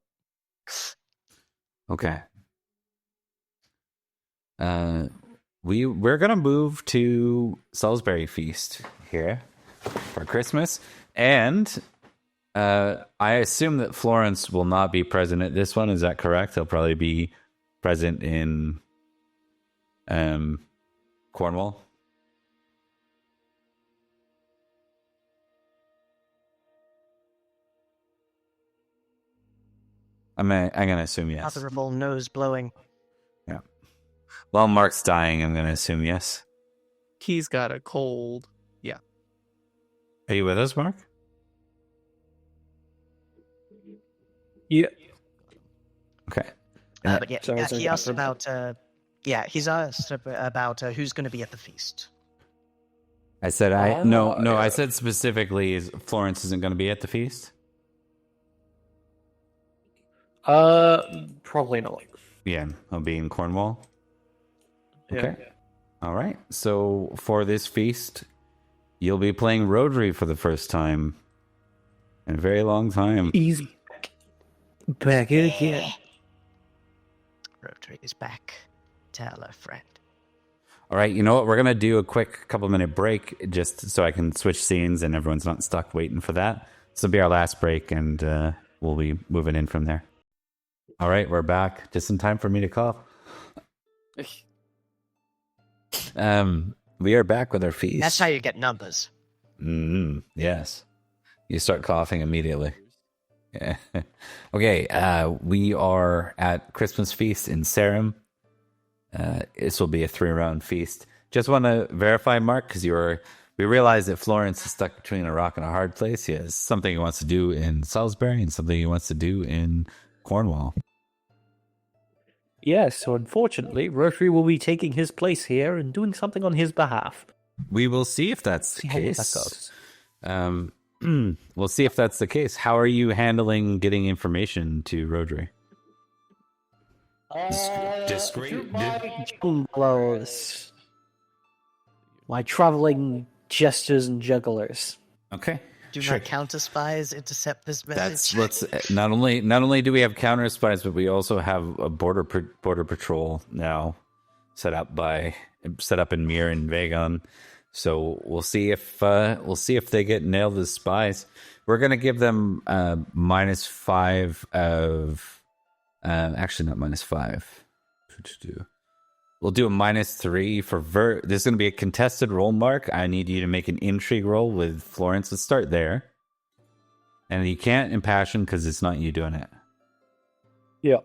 Okay. We're gonna move to Salisbury Feast here for Christmas, and I assume that Florence will not be present at this one. Is that correct? He'll probably be present in Cornwall. I'm gonna assume yes. Otherable nose blowing. Yeah. While Mark's dying, I'm gonna assume yes. He's got a cold. Yeah. Are you with us, Mark? Yeah. Okay. But yeah, Sorry, he asked about. He's asked about who's going to be at the feast. I said no. I said specifically Florence isn't going to be at the feast. Probably not. Yeah, I'll be in Cornwall. Yeah. Okay. All right. So for this feast, you'll be playing Rhodri for the first time in a very long time. Easy. Back again. Rhodri is back. Tell a friend. All right. You know what? We're gonna do a quick couple-minute break just so I can switch scenes and everyone's not stuck waiting for that. This will be our last break, and we'll be moving in from there. All right, we're back just in time for me to cough. We are back with our feast. That's how you get numbers. Yes. You start coughing immediately. Yeah. Okay, we are at Christmas feast in Sarum. This will be a 3-round feast. Just want to verify, Mark, because we realize that Florence is stuck between a rock and a hard place. He has something he wants to do in Salisbury and something he wants to do in Cornwall. Yes, so unfortunately, Rhodri will be taking his place here and doing something on his behalf. We will see if that's the See how that case. goes. We'll see if that's the case. How are you handling getting information to Rhodri? Through my jugglers. My traveling jesters and jugglers. Okay. Do Sure. my counter spies intercept this message? Let's not only do we have counter spies, but we also have a border patrol now set up in Mir and Vagon. So we'll see if they get nailed as spies. We're gonna give them -5 of actually not -5. We'll do a -3 for There's going to be a contested roll, Mark. I need you to make an intrigue roll with Florence. Let's start there. And you can't impassion because it's not you doing it. Yeah.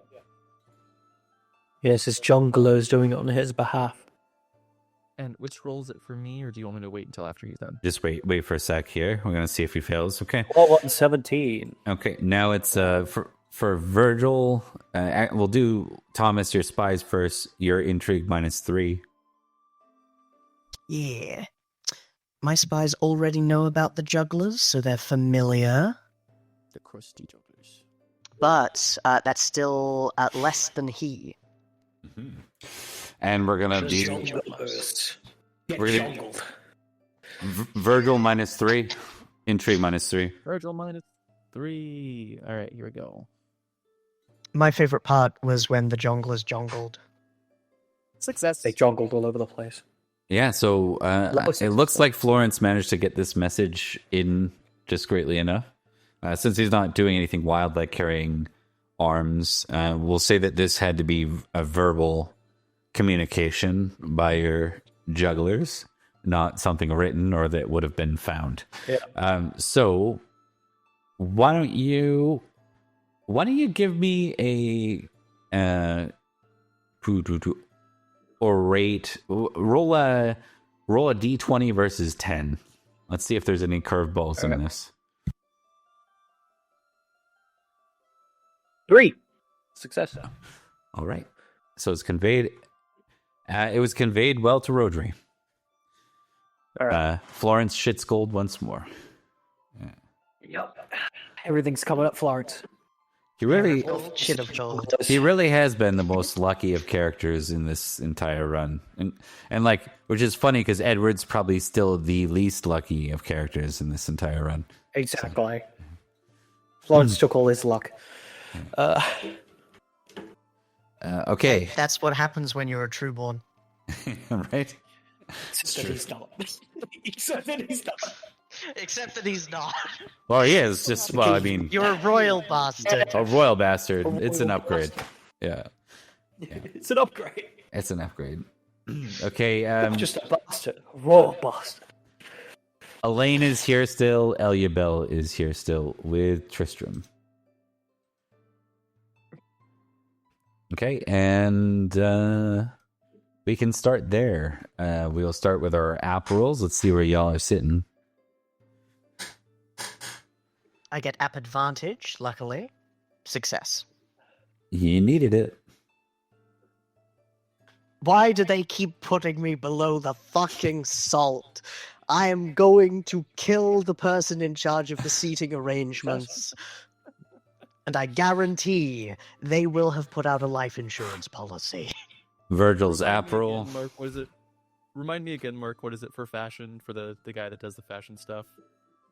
Yes, his jungler's doing it on his behalf. And which role is it for me, or do you want me to wait until after he's done? Just wait for a sec here. We're going to see if he fails. Okay. 17. Okay. Now it's for Virgil. We'll do Thomas, your spies first. Your intrigue -3. Yeah. My spies already know about the jugglers, so they're familiar. The crusty jugglers. But that's still less than he. Mm-hmm. And we're gonna do Virgil -3, intrigue -3. Virgil -3. All right, here we go. My favorite part was when the jonglers jongled. Success. They jongled all over the place. Yeah, so it looks like Florence managed to get this message in just greatly enough. Since he's not doing anything wild like carrying arms, we'll say that this had to be a verbal communication by your jugglers, not something written or that would have been found. Yeah. So why don't you give me a orate roll a d20 versus 10. Let's see if there's any curveballs in this. 3. Success. All right. So it's conveyed. It was conveyed well to Rhodri. All right. Florence shits gold once more. Yep. Everything's coming up, Florence. He really, Shit of gold. he really has been the most lucky of characters in this entire run, and like, which is funny because Edward's probably still the least lucky of characters in this entire run. Exactly. Florence took all his luck. Okay, That's what happens when you're a trueborn. right? Except that he's not. Except that he's not. Except that he's not. Well, he is just. Well, I mean, You're a royal bastard. a royal bastard. It's an upgrade. Yeah, It's an upgrade. it's an upgrade. Okay, Just a bastard. A royal bastard. Elaine is here still. Eliabelle is here still with Tristram. Okay, and we can start there. We'll start with our app rolls. Let's see where y'all are sitting. I get app advantage, luckily. Success. You needed it. Why do they keep putting me below the fucking salt? I am going to kill the person in charge of the seating arrangements. And I guarantee they will have put out a life insurance policy. Virgil's app roll. Mark, what is it? Remind me again, Mark, what is it for fashion, for the guy that does the fashion stuff?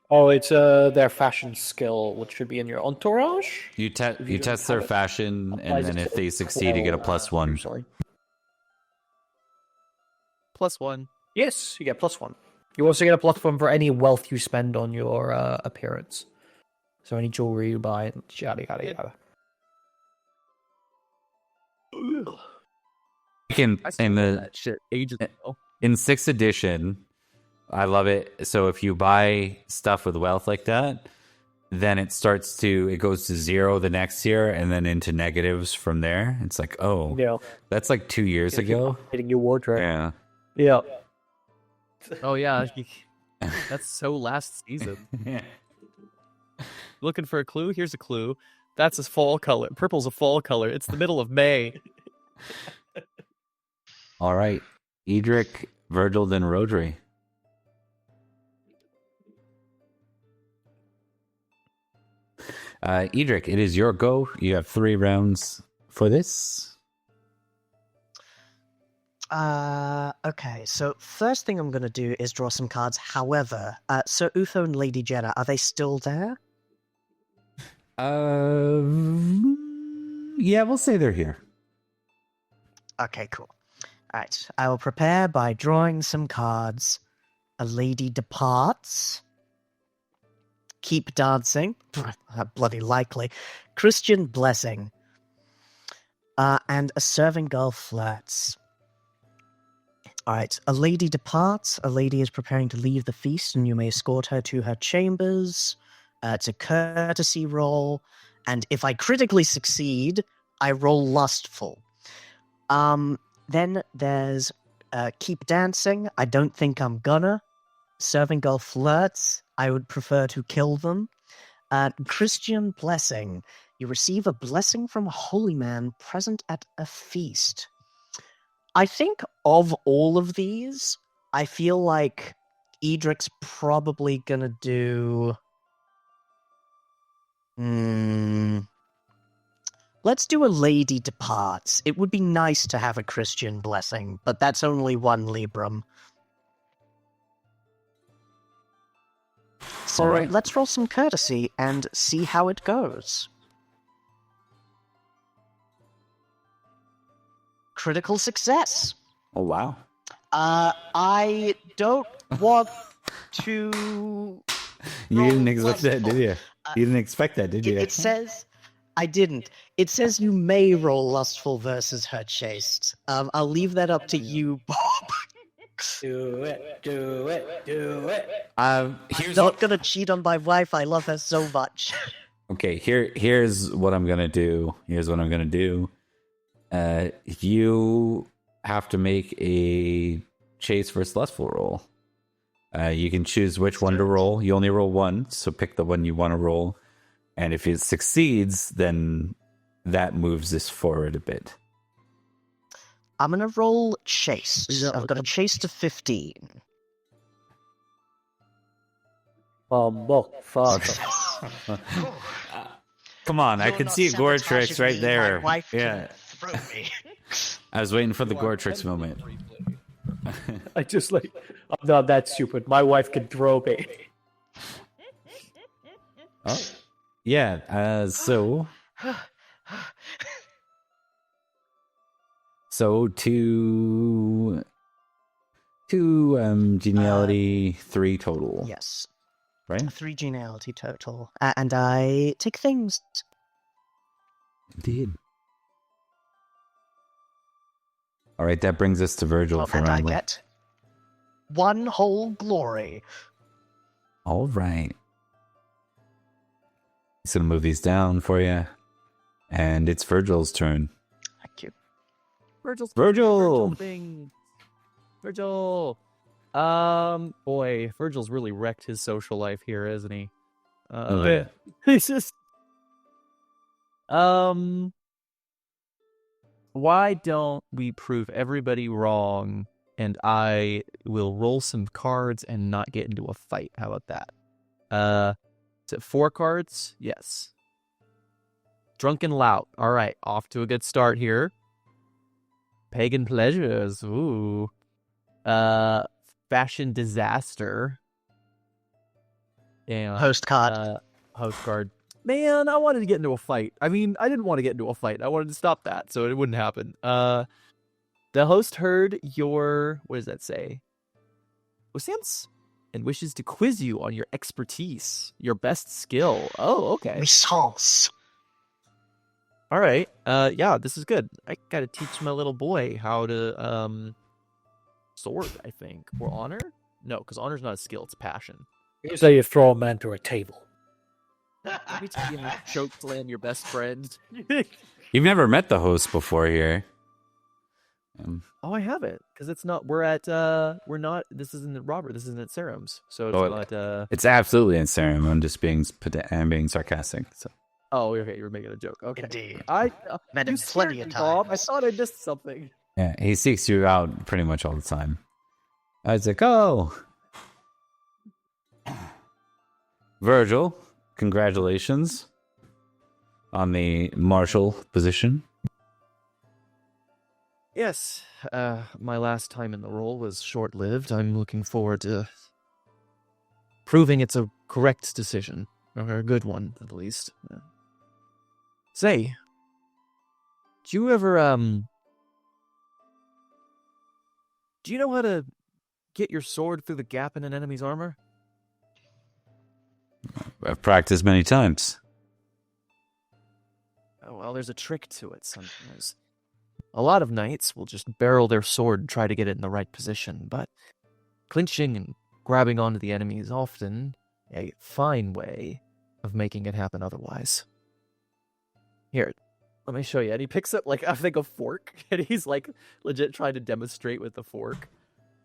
Oh, it's their fashion skill, which should be in your entourage. You If you don't test their have it, fashion, and applies then it if to they succeed, you get a +1. usually. +1. Yes, you get +1. You also get a +1 for any wealth you spend on your appearance. So any jewelry you buy, yada yada yada. You can I still in love the that shit ages ago. in 6th edition. I love it. So if you buy stuff with wealth like that, then it goes to 0 the next year, and then into negatives from there. It's like, oh, Yeah, that's like 2 years ago. hitting your wardrobe. Yeah. Yeah. Oh yeah, that's so last season. Looking for a clue? Here's a clue. That's a fall color. Purple's a fall color. It's the middle of May. All right, Edrich, Virgil, then Rhodri. Edrich, it is your go. You have 3 rounds for this. Okay, so first thing I'm going to do is draw some cards. However, Sir Uther and Lady Jenna, are they still there? Yeah, we'll say they're here. Okay, cool. Alright, I will prepare by drawing some cards. A lady departs. Keep dancing. Bloody likely. Christian blessing. And a serving girl flirts. Alright, a lady departs. A lady is preparing to leave the feast, and you may escort her to her chambers. It's a courtesy roll. And if I critically succeed, I roll lustful. Then there's keep dancing. I don't think I'm gonna. Serving girl flirts. I would prefer to kill them. Christian blessing. You receive a blessing from a holy man present at a feast. I think of all of these, I feel like Edric's probably gonna do... Let's do a lady departs. It would be nice to have a Christian blessing, but that's only 1 Librum. So Alright. let's roll some courtesy and see how it goes. Critical success. Oh, wow. I don't want to... You roll didn't expect that, did you? You didn't expect that, did you? It says... I didn't. It says you may roll lustful versus her chaste. I'll leave that up to you, Bob. Do it. Do it. Do it. I'm not gonna cheat on my wife. I love her so much. Okay, here's what I'm gonna do. You have to make a chase versus lustful roll. You can choose which one to roll. You only roll 1, so pick the one you want to roll. And if it succeeds, then that moves this forward a bit. I'm gonna roll chase. I've got a chase to 15. Fuck. Come on, I You're could not see Gore sabotaging Tricks right me, there. My wife Yeah, can throw me. I was waiting for the Gore Tricks moment. I just like, I'm not that stupid. My wife can throw me. Oh, yeah. So two geniality, 3 total. Yes, Right? 3 geniality total, and I take things. Indeed. All right, that brings us to Virgil for and I round 1. get 1 whole glory. All right. He's gonna move these down for you, and it's Virgil's turn. Thank you. Virgil! Virgil. Boy, Virgil's really wrecked his social life here, isn't he? Yeah. He's just. Why don't we prove everybody wrong, and I will roll some cards and not get into a fight? How about that? Is it 4 cards? Yes. Drunken Lout. All right, off to a good start here. Pagan Pleasures. Ooh. Fashion Disaster. And Host card. host card. Man, I wanted to get into a fight. I mean, I didn't want to get into a fight. I wanted to stop that, so it wouldn't happen. The host heard your, what does that say? Sense, and wishes to quiz you on your expertise, your best skill. Oh, okay. Response. All right. Yeah, this is good. I gotta teach my little boy how to sword, I think. Or honor? No, because honor's not a skill, it's passion. Here's how you throw a man to a table. Let me tell you how to choke slam your best friend. You've never met the host before here. Oh, I haven't, because it's not. We're not. This isn't at Robert. This isn't at Serum's, so it's not. It's absolutely in serum. I'm just being sarcastic. So. Oh, okay. You're making a joke. Okay. Indeed. I Met you him plenty scared of me, Bob. I times. thought I missed something. Yeah, he seeks you out pretty much all the time. I was like, oh, Virgil, congratulations on the marshal position. Yes, my last time in the role was short-lived. I'm looking forward to proving it's a correct decision, or a good one, at least. Say, do you ever, do you know how to get your sword through the gap in an enemy's armor? I've practiced many times. Oh, well, there's a trick to it sometimes. A lot of knights will just barrel their sword and try to get it in the right position, but clinching and grabbing onto the enemy is often a fine way of making it happen otherwise. Here, let me show you. And he picks up, like, I think a fork, and he's, like, legit trying to demonstrate with the fork.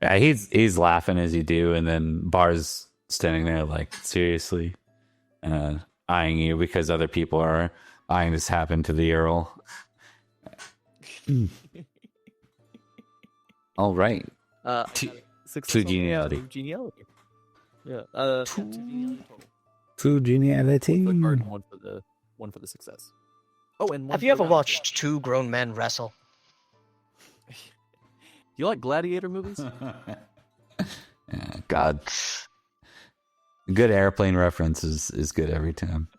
Yeah, he's laughing as you do, and then Bar's standing there like seriously eyeing you because other people are eyeing this happen to the Earl. All right. Success geniality. Two geniality. Yeah. Two geniality total. True geniality. One for the card and one for the success. Oh, and one Have for you the ever watched 2 grown men wrestle? You like gladiator movies? Yeah, God. Good airplane reference is good every time.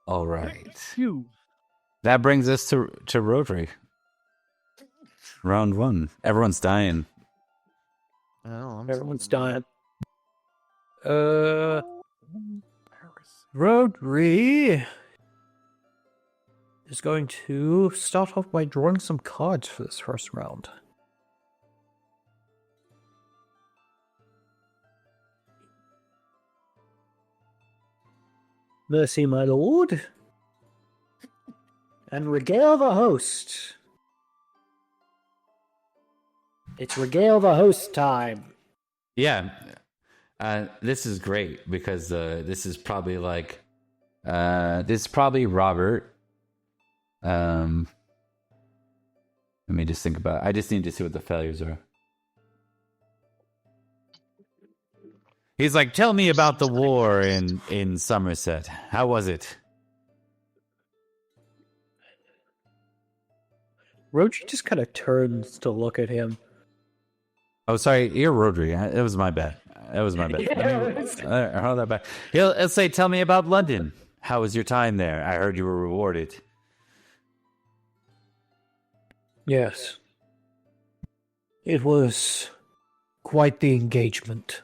All right. That brings us to Rhodri. Round 1. Everyone's dying. Oh, Everyone's dying. Rhodri is going to start off by drawing some cards for this first round. Mercy, my lord. And regale the host. It's regale the host time. Yeah. This is great because this is probably like this is probably Robert. Let me just think about it. I just need to see what the failures are. He's like, tell me about the war in Somerset. How was it? Rhodri just kind of turns to look at him. Oh, sorry, you're Rhodri. It was my bad. It was my bad. Hold that back. He'll say, tell me about London. How was your time there? I heard you were rewarded. Yes. It was quite the engagement.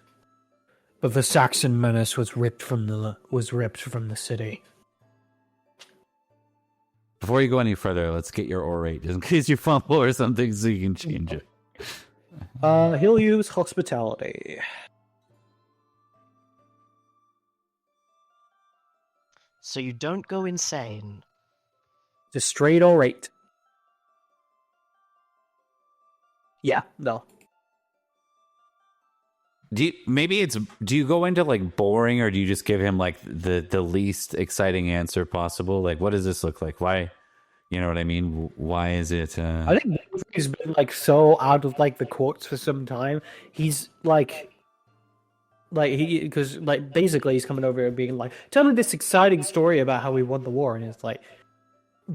But the Saxon menace was ripped from the city. Before you go any further, let's get your orate, just in case you fumble or something, so you can change it. He'll use hospitality. So you don't go insane. Just straight orate. Yeah, no. Do you go into like boring, or do you just give him like the least exciting answer possible? Like, what does this look like? Why, you know what I mean? Why is it? I think he's been like so out of like the courts for some time. He's because basically he's coming over and being like, tell me this exciting story about how we won the war, and it's like,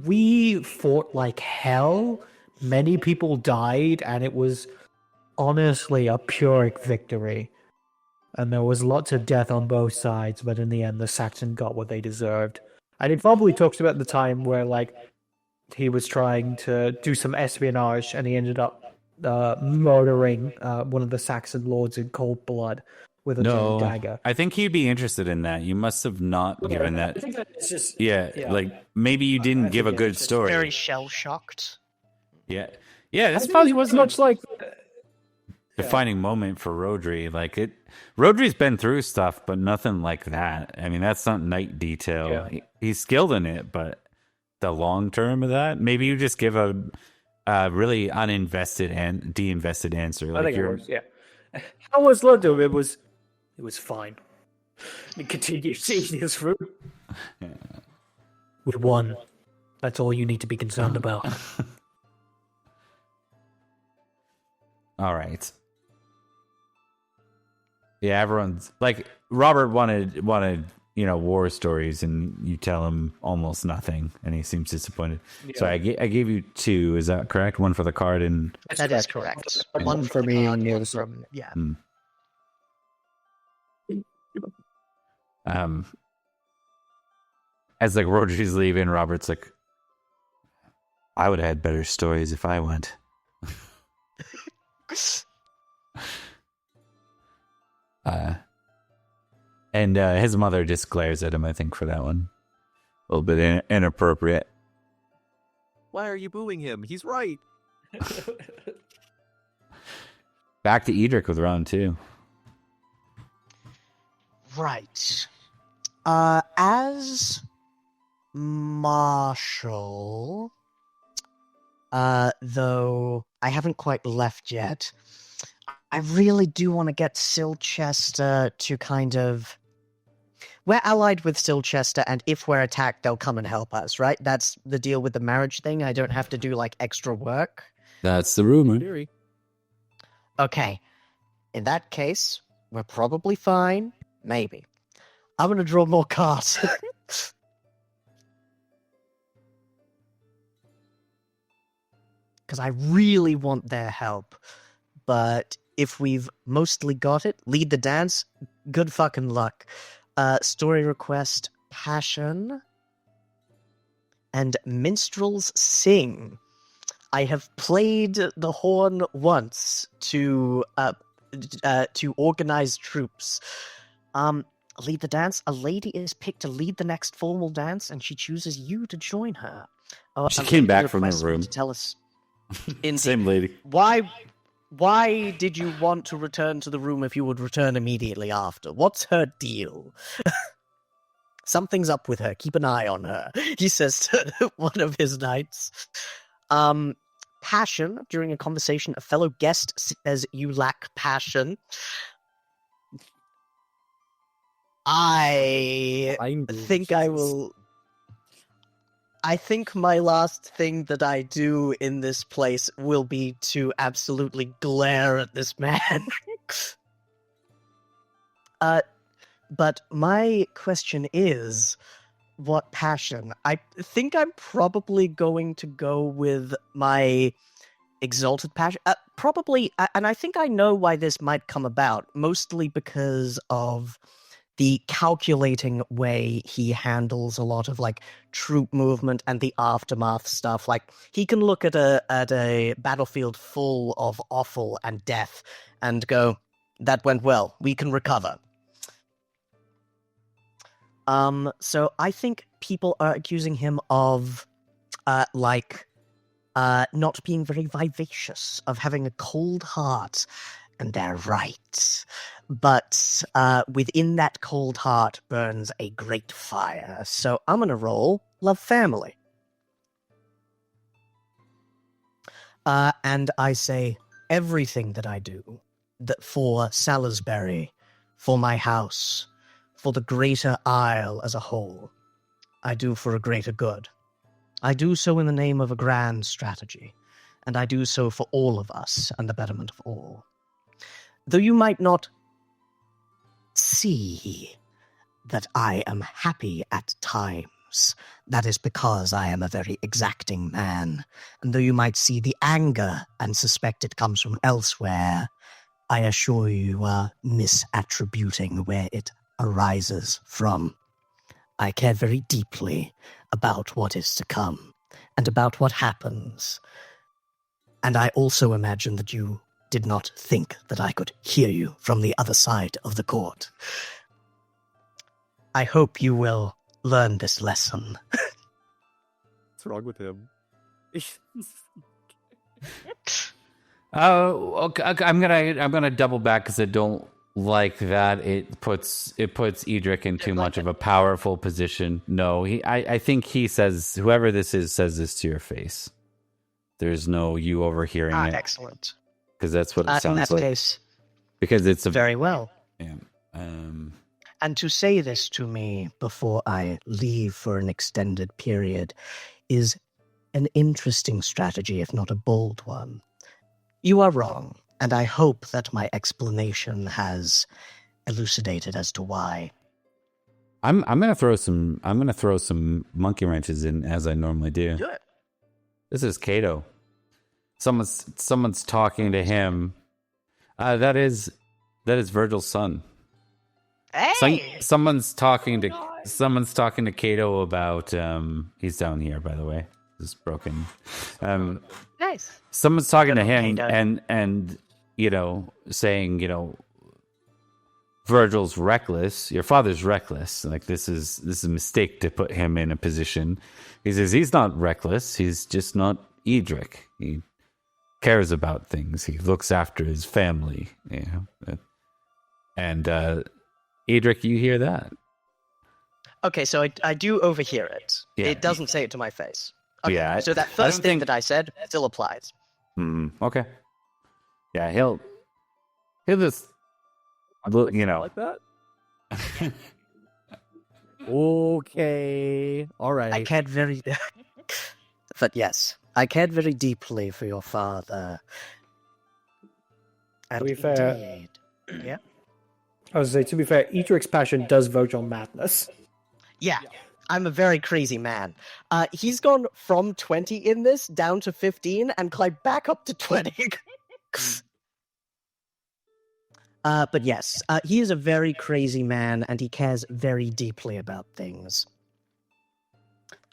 we fought like hell. Many people died, and it was honestly a Pyrrhic victory. And there was lots of death on both sides, but in the end, the Saxon got what they deserved. And it probably talks about the time where, like, he was trying to do some espionage, and he ended up murdering one of the Saxon lords in cold blood with a giant dagger. I think he'd be interested in that. You must have not given that. I think that's just Like maybe you didn't give a good story. Very shell-shocked. Yeah, this I probably think wasn't much like defining moment for Rhodri. Like Rodri's been through stuff, but nothing like that. I mean, that's not knight detail. Yeah. He's skilled in it, but the long term of that, maybe you just give a really uninvested and de-invested answer. Like I think it works. Yeah. How was London? It was fine. And continue seeing his food. We won. That's all you need to be concerned about. All right. Yeah, everyone's like Robert wanted war stories, and you tell him almost nothing, and he seems disappointed. Yeah. So I gave you 2. Is that correct? 1 for the card, and that is correct. One for me on the other side. Yeah. As like Rhodri's leaving, Robert's like, I would have had better stories if I went. And his mother just glares at him, I think, for that one. A little bit inappropriate. Why are you booing him? He's right. Back to Edrich with round 2. Right. As Marshal, though I haven't quite left yet, I really do want to get Silchester to kind of... We're allied with Silchester, and if we're attacked, they'll come and help us, right? That's the deal with the marriage thing. I don't have to do, like, extra work. That's the rumor. Theory. Okay. In that case, we're probably fine. Maybe. I'm going to draw more cards. Because I really want their help. But if we've mostly got it, lead the dance, good fucking luck. Story request, passion, and minstrels sing. I have played the horn once to organize troops. Lead the dance. A lady is picked to lead the next formal dance, and she chooses you to join her. She came back from the room. To tell us. Same lady. Why did you want to return to the room if you would return immediately after? What's her deal? Something's up with her. Keep an eye on her, he says to one of his knights. Passion. During a conversation, a fellow guest says you lack passion. I think I will... I think my last thing that I do in this place will be to absolutely glare at this man. But my question is, what passion? I think I'm probably going to go with my exalted passion. Probably, and I think I know why this might come about, mostly because of the calculating way he handles a lot of like troop movement and the aftermath stuff. Like he can look at a battlefield full of offal and death and go, "That went well. We can recover." So I think people are accusing him of not being very vivacious, of having a cold heart, and they're right. But within that cold heart burns a great fire. So I'm going to roll Love Family. And I say everything that I do for Salisbury, for my house, for the greater Isle as a whole, I do for a greater good. I do so in the name of a grand strategy, and I do so for all of us and the betterment of all. Though you might not see that I am happy at times, that is because I am a very exacting man. And though you might see the anger and suspect it comes from elsewhere, I assure you are misattributing where it arises from. I care very deeply about what is to come and about what happens. And I also imagine that you did not think that I could hear you from the other side of the court. I hope you will learn this lesson. What's wrong with him? Oh, okay. I'm gonna double back because I don't like that. It puts Edrich in too much of a powerful position. No, I think he says, whoever this is says this to your face. There's no you overhearing it. Excellent. Because that's what it sounds like. In that case, because it's very well. Yeah. And to say this to me before I leave for an extended period is an interesting strategy, if not a bold one. You are wrong, and I hope that my explanation has elucidated as to why. I'm gonna throw some monkey wrenches in as I normally do. Do it. This is Cato. Someone's talking to him. That is Virgil's son. Hey! Someone's talking to Cato about he's down here, by the way. This is broken. Nice. Someone's talking to him Cato. and saying, Virgil's reckless. Your father's reckless. Like this is a mistake to put him in a position. He says he's not reckless. He's just not Edrich. He cares about things. He looks after his family. And Edrich, you hear that? Okay, so I do overhear it. Yeah. It doesn't say it to my face. Okay, Yeah, so that first thing that I said still applies. Okay. Yeah, he'll just like that. Okay, all right. I cared very... But yes, I cared very deeply for your father. And To be fair- indeed... Yeah? I was say, to be fair, Edric's passion does verge on madness. Yeah, I'm a very crazy man. He's gone from 20 in this down to 15 and climbed back up to 20. But yes, he is a very crazy man and he cares very deeply about things.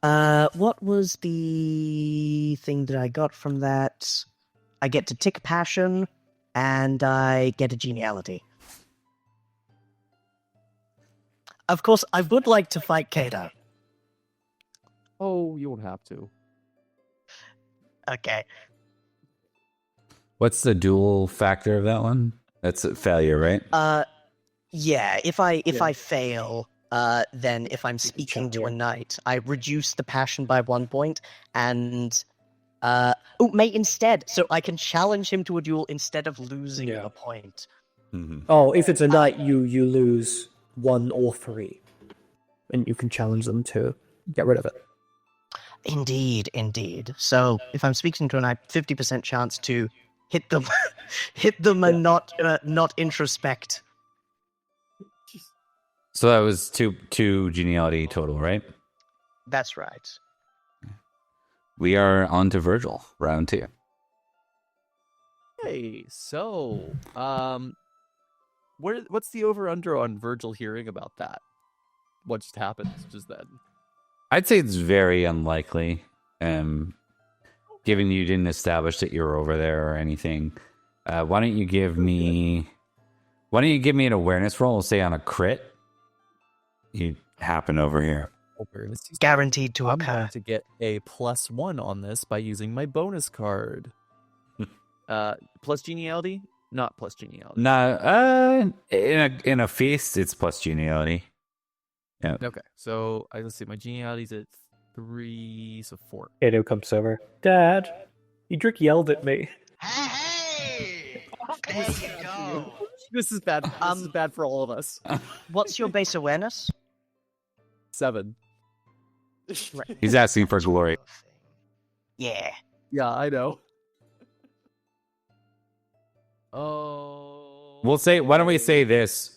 What was the thing that I got from that? I get to tick passion and I get a geniality. Of course, I would like to fight Cato. Oh, you won't have to. Okay. What's the dual factor of that one? That's a failure, right? Yeah, if I fail, then if I'm speaking to a knight, I reduce the passion by 1 point, and mate instead, so I can challenge him to a duel instead of losing a point. Mm-hmm. Oh, if it's a knight, you lose 1 or 3, and you can challenge them to get rid of it. Indeed. So if I'm speaking to a knight, 50% chance to hit them, and not introspect. So that was two geniality total, right? That's right. We are on to Virgil, round 2. Hey, so what's the over under on Virgil hearing about that? What just happened just then? I'd say it's very unlikely, given you didn't establish that you're over there or anything. Why don't you give me an awareness roll? We'll say on a crit, you happen over here. Guaranteed to I'm occur. going to get a +1 on this by using my bonus card. Plus geniality? Not plus geniality. No, in a feast, it's plus geniality. Yeah. Okay, so let's see. My geniality's at 3, so 4. Kato comes over. Dad, Edrich yelled at me. Hey! There you go. This is bad. This is bad for all of us. What's your base awareness? 7. He's asking for glory. Yeah. Yeah, I know. Oh. We'll say. Why don't we say this,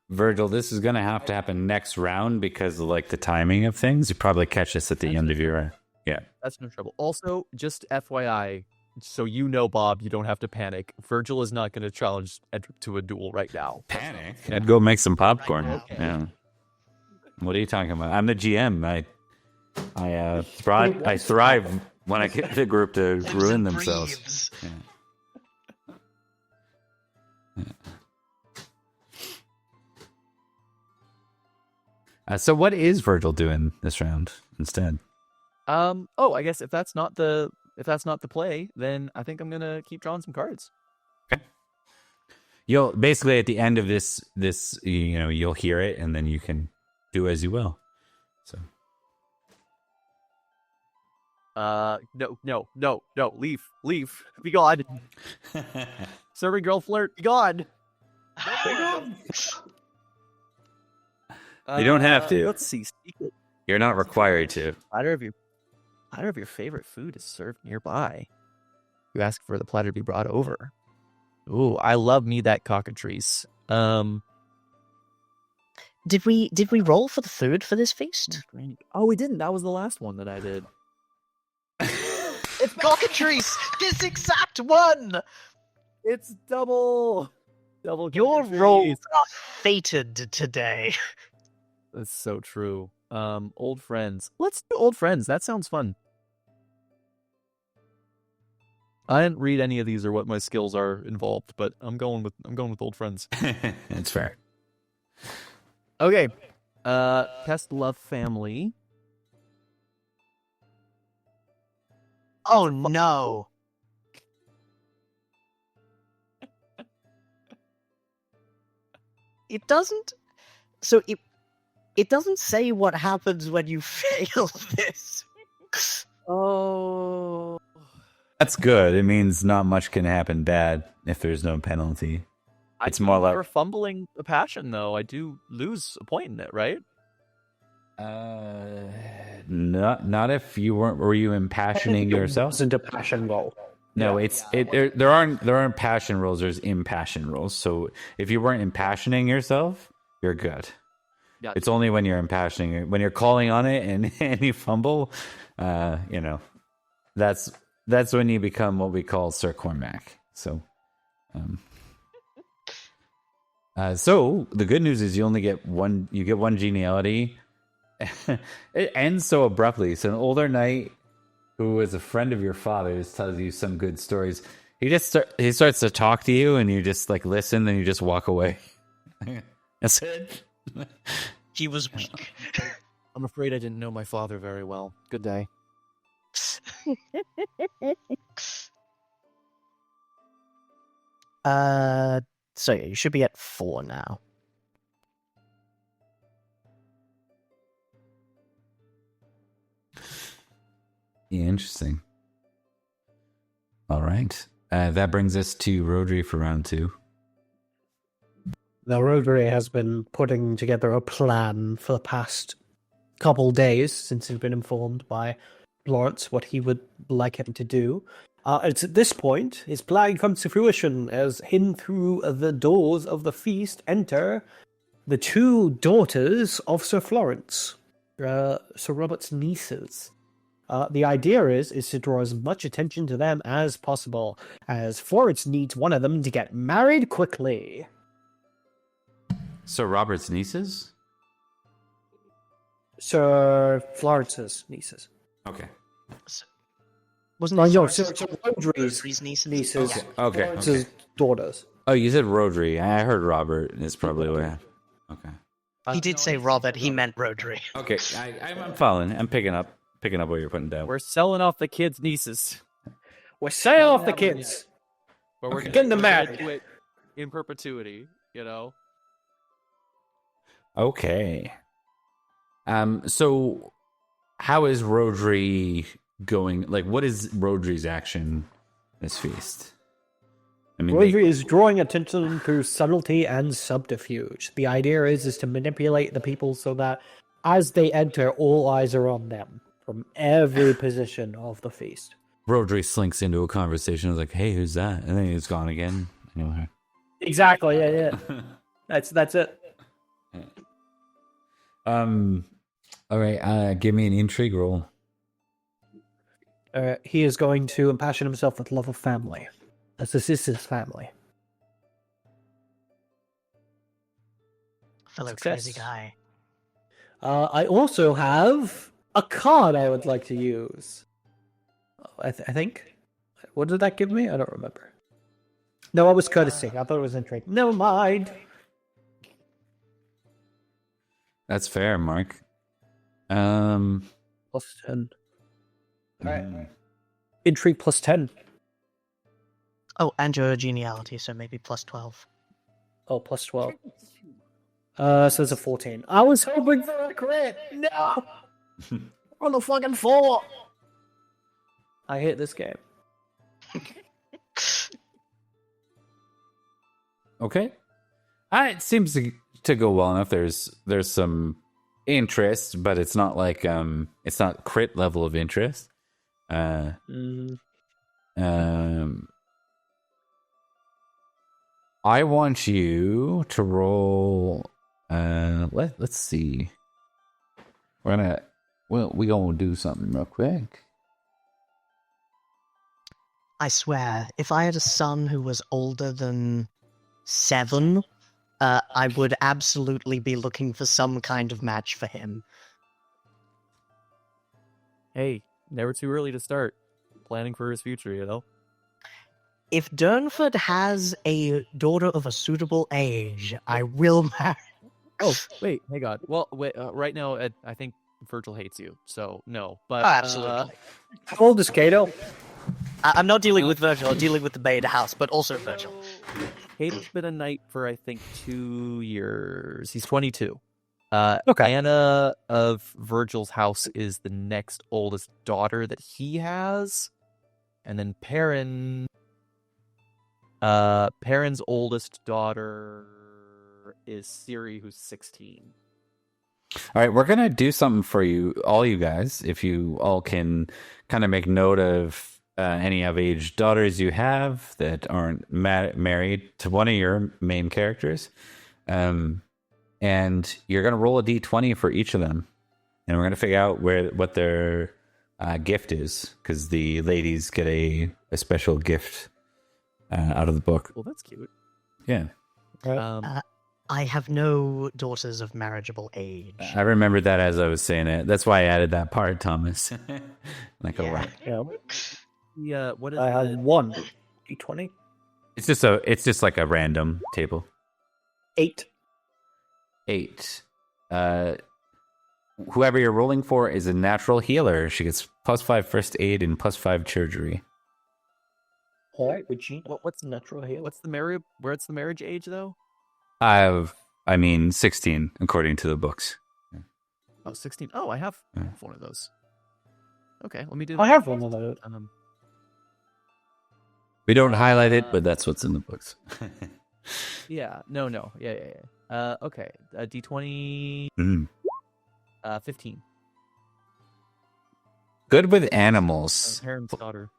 Virgil? This is going to have to happen next round because of like the timing of things. You probably catch this at the end of your. Yeah. That's no trouble. Also, just FYI, so you know, Bob, you don't have to panic. Virgil is not going to challenge Edrich to a duel right now. Panic? I'd go make some popcorn. Right now. Yeah. What are you talking about? I'm the GM. I thrive when I get the group to ruin themselves. Yeah. So what is Virgil doing this round instead? Oh, I guess if that's not the play, then I think I'm gonna keep drawing some cards. Okay. You'll basically at the end of this you'll hear it and then you can do as you will. So. No, leave, be gone. Servant girl flirt, be gone. You don't have to. Let's see. Secret. You're not required to. Platter of your favorite food is served nearby. You ask for the platter to be brought over. Ooh, I love me that cockatrice. Did we roll for the food for this feast? Oh, we didn't. That was the last one that I did. It's cockatrice! This exact one! It's double. Your cockatrice. rolls are fated today. That's so true. Old friends. Let's do old friends. That sounds fun. I didn't read any of these or what my skills are involved, but I'm going with old friends. It's fair. Okay. Test love family. Oh no. It doesn't. So it doesn't say what happens when you fail this. Oh. That's good. It means not much can happen bad if there's no penalty. It's more like for fumbling the passion, though. I do lose a point in it, right? Not if you weren't. Were you impassioning yourself? It wasn't a passion roll. No, there aren't passion rolls. There's impassion rolls. So if you weren't impassioning yourself, you're good. Yeah. It's only when you're impassioning, when you're calling on it and you fumble, that's when you become what we call Sir Cormac. So, so the good news is you only get one. You get one geniality. It ends so abruptly. So an older knight who was a friend of your father's tells you some good stories. He starts to talk to you, and you just like listen, and you just walk away. That's it. He was weak. I'm afraid I didn't know my father very well. Good day. So yeah, you should be at 4 now. Yeah, interesting. All right. That brings us to Rhodri for round 2. Now, Rhodri has been putting together a plan for the past couple days since he's been informed by Florence what he would like him to do. It's at this point his plan comes to fruition as in through the doors of the feast enter the two daughters of Sir Florence, Sir Robert's nieces. The idea is to draw as much attention to them as possible, as Florence needs one of them to get married quickly. Sir Robert's nieces? Sir Florence's nieces. Okay. Wasn't No, it no, Sir Sir Rhodri's Rhodri's nieces? nieces. Yeah. Okay. Florence's daughters. Oh, you said Rhodri. I heard Robert. It's probably what. Okay. He did say Robert. He meant Rhodri. Okay. I'm following. I'm picking up what you're putting down. We're selling off the kids' nieces. We're selling off the kids. But we're Getting them gonna married. do it in perpetuity, you know? Okay. So how is Rhodri going? Like, what is Rhodri's action this feast? I mean, Rhodri is drawing attention through subtlety and subterfuge. The idea is to manipulate the people so that as they enter, all eyes are on them from every position of the feast. Rhodri slinks into a conversation. Like, hey, who's that? And then he's gone again. Anyway. Exactly. Yeah. That's it. All right. Give me an intrigue roll. He is going to impassion himself with love of family, as this is his family. Fellow Success. crazy guy. I also have a card I would like to use. I think. What did that give me? I don't remember. No, it was courtesy. I thought it was intrigue. Never mind. That's fair, Mark. +10. Alright. Intrigue +10. Oh, and your geniality, so maybe +12. Oh, +12. So it's a 14. I was hoping for a crit. No. On the fucking 4. I hate this game. Okay. It seems to go well enough. There's some interest, but it's not like it's not crit level of interest. I want you to roll. Let's see. We gonna do something real quick. I swear, if I had a son who was older than 7, I would absolutely be looking for some kind of match for him. Hey, never too early to start planning for his future, you know? If Durnford has a daughter of a suitable age, I will marry. Oh, wait, hang on. Well, wait, right now, I think Virgil hates you, so no. But Oh, absolutely. How old is Kato? I'm not dealing with Virgil, I'm dealing with the Beta House, but also Virgil. Kate's been a knight for, I think, 2 years. He's 22. Okay. Anna of Virgil's house is the next oldest daughter that he has. And then Perin... Perin's oldest daughter is Ciri, who's 16. All right, we're gonna do something for you, all you guys. If you all can kind of make note of any of age daughters you have that aren't married to one of your main characters, and you're gonna roll a d20 for each of them, and we're gonna figure out what their gift is, because the ladies get a special gift out of the book. Well, that's cute. Yeah, I have no daughters of marriageable age. I remembered that as I was saying it. That's why I added that part, Thomas. Like a lot. Yeah. What is I have 1. D20? It's just like a random table. 8. 8. Whoever you're rolling for is a natural healer. She gets +5 first aid and +5 surgery. Alright, Regina. What's natural here? What's the marriage age though? I mean 16 according to the books. Oh, 16. Oh, I have one of those. Okay, let me do. I have one of those. We don't highlight it, but that's what's in the books. Yeah. No. Yeah. Okay. D20. 15. Good with animals. Heron's daughter.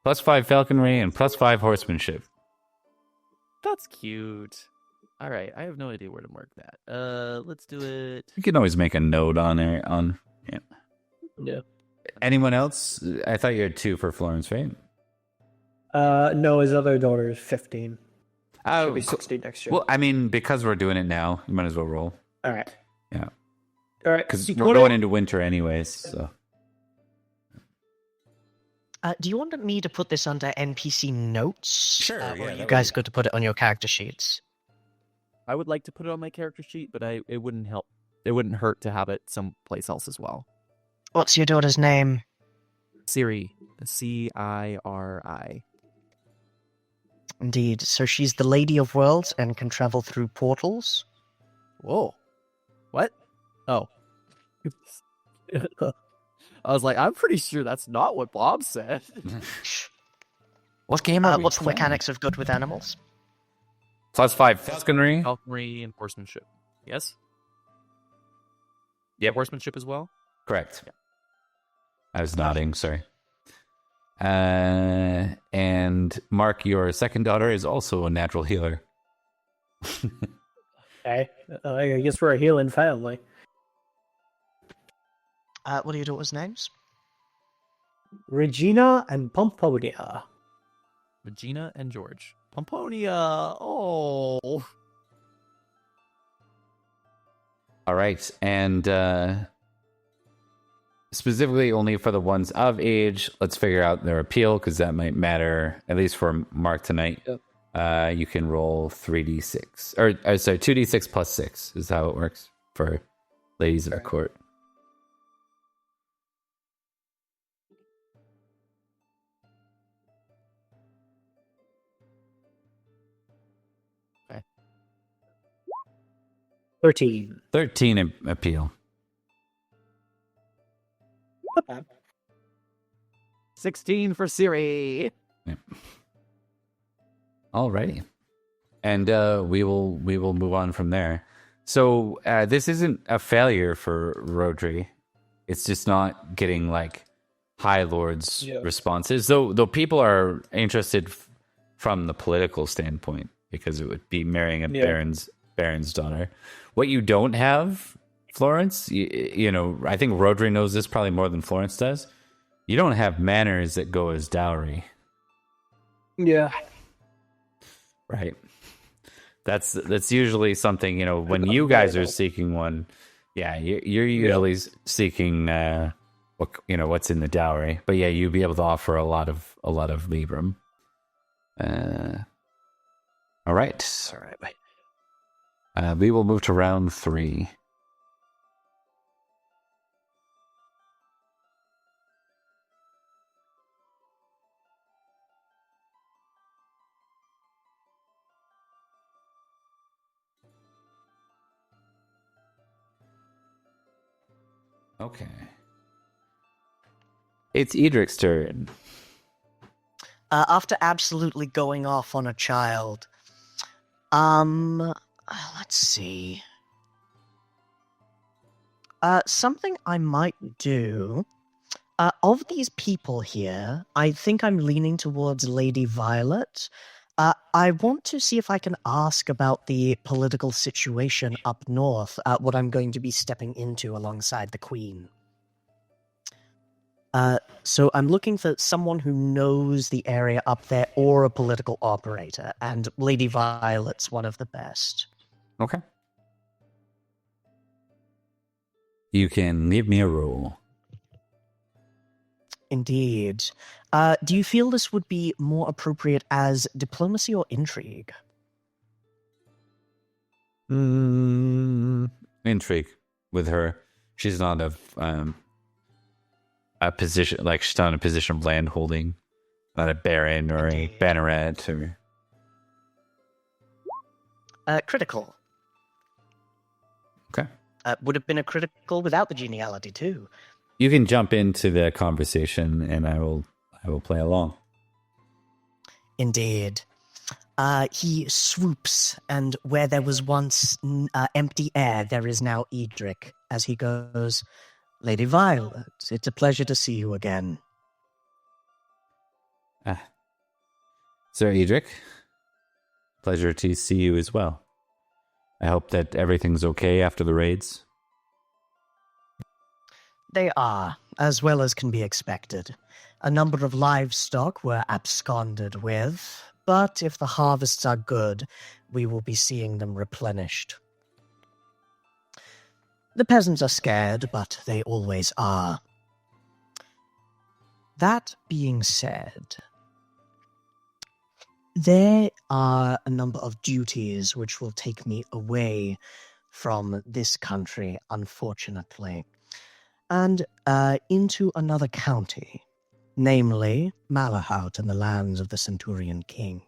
+5 falconry and +5 horsemanship. That's cute. All right, I have no idea where to mark that. Let's do it. You can always make a note on it. Yeah. Anyone else? I thought you had 2 for Florence, right? No, his other daughter is 15. Oh, She'll be 16 next year. well, I mean, because we're doing it now, you might as well roll. All right. Yeah. All right. Because we're going into winter anyways, so. Do you want me to put this under NPC notes? Sure, Or yeah, are you that guys would- good to put it on your character sheets? I would like to put it on my character sheet, but it wouldn't help. It wouldn't hurt to have it someplace else as well. What's your daughter's name? Ciri, Ciri. Indeed. So she's the Lady of Worlds and can travel through portals. Whoa. What? Oh. I was like, I'm pretty sure that's not what Bob said. What game are we What's the playing? mechanics of good with animals? +5 falconry. Falconry and horsemanship. Yes? Yep. Horsemanship as well? Correct. I was nodding, sorry. And Mark, your second daughter is also a natural healer. Okay. I guess we're a healing family. What are your daughter's names? Regina and Pomponia. Regina and George. Pomponia. Oh. All right. And specifically only for the ones of age, let's figure out their appeal because that might matter, at least for Mark tonight. Yep. You can roll 3d6. Or sorry, 2d6 plus 6 is how it works for ladies of the court. Okay. 13. 13 appeal. 16 for Ciri. Yep. Alrighty. And we will move on from there. So this isn't a failure for Rhodri. It's just not getting like High Lord's responses. Though people are interested from the political standpoint because it would be marrying a Baron's daughter. What you don't have, Florence, you know, I think Rhodri knows this probably more than Florence does. You don't have manors that go as dowry. Yeah. Right. That's usually something, you know, when you guys are seeking one, yeah, you're usually seeking what's in the dowry. But yeah, you'd be able to offer a lot of librum. All right. All right, wait. We will move to round 3. Okay. It's Edric's turn. After absolutely going off on a child, let's see. Something I might do. Of these people here, I think I'm leaning towards Lady Violet. I want to see if I can ask about the political situation up north, what I'm going to be stepping into alongside the Queen. So I'm looking for someone who knows the area up there or a political operator, and Lady Violet's one of the best. Okay. You can leave me a roll. Indeed. Do you feel this would be more appropriate as diplomacy or intrigue? Intrigue with her. She's not a position, like she's not in a position of land holding, not a baron or a banneret or. Critical. Okay. Would have been a critical without the geniality too. You can jump into the conversation, and I will play along. Indeed. He swoops, and where there was once empty air, there is now Edrich, as he goes, Lady Violet, it's a pleasure to see you again. Sir Edrich, pleasure to see you as well. I hope that everything's okay after the raids. They are, as well as can be expected. A number of livestock were absconded with, but if the harvests are good, we will be seeing them replenished. The peasants are scared, but they always are. That being said, there are a number of duties which will take me away from this country, unfortunately, and into another county, namely Malahout and the lands of the Centurion King.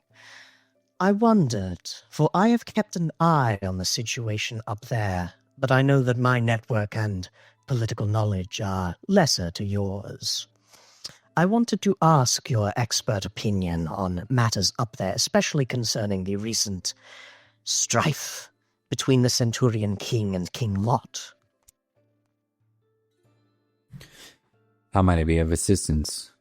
I wondered, for I have kept an eye on the situation up there, but I know that my network and political knowledge are lesser to yours. I wanted to ask your expert opinion on matters up there, especially concerning the recent strife between the Centurion King and King Lot. How might I be of assistance?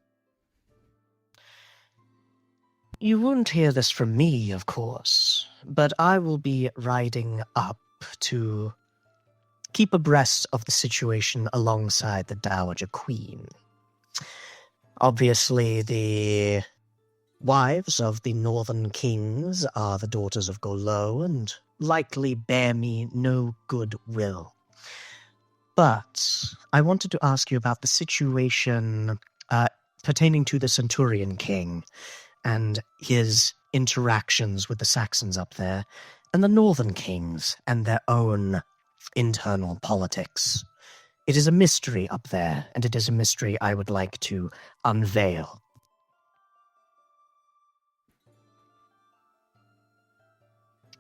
You won't hear this from me, of course, but I will be riding up to keep abreast of the situation alongside the Dowager Queen. Obviously, the wives of the northern kings are the daughters of Golo and likely bear me no good will. But I wanted to ask you about the situation pertaining to the Centurion King and his interactions with the Saxons up there, and the northern kings and their own internal politics. It is a mystery up there, and it is a mystery I would like to unveil.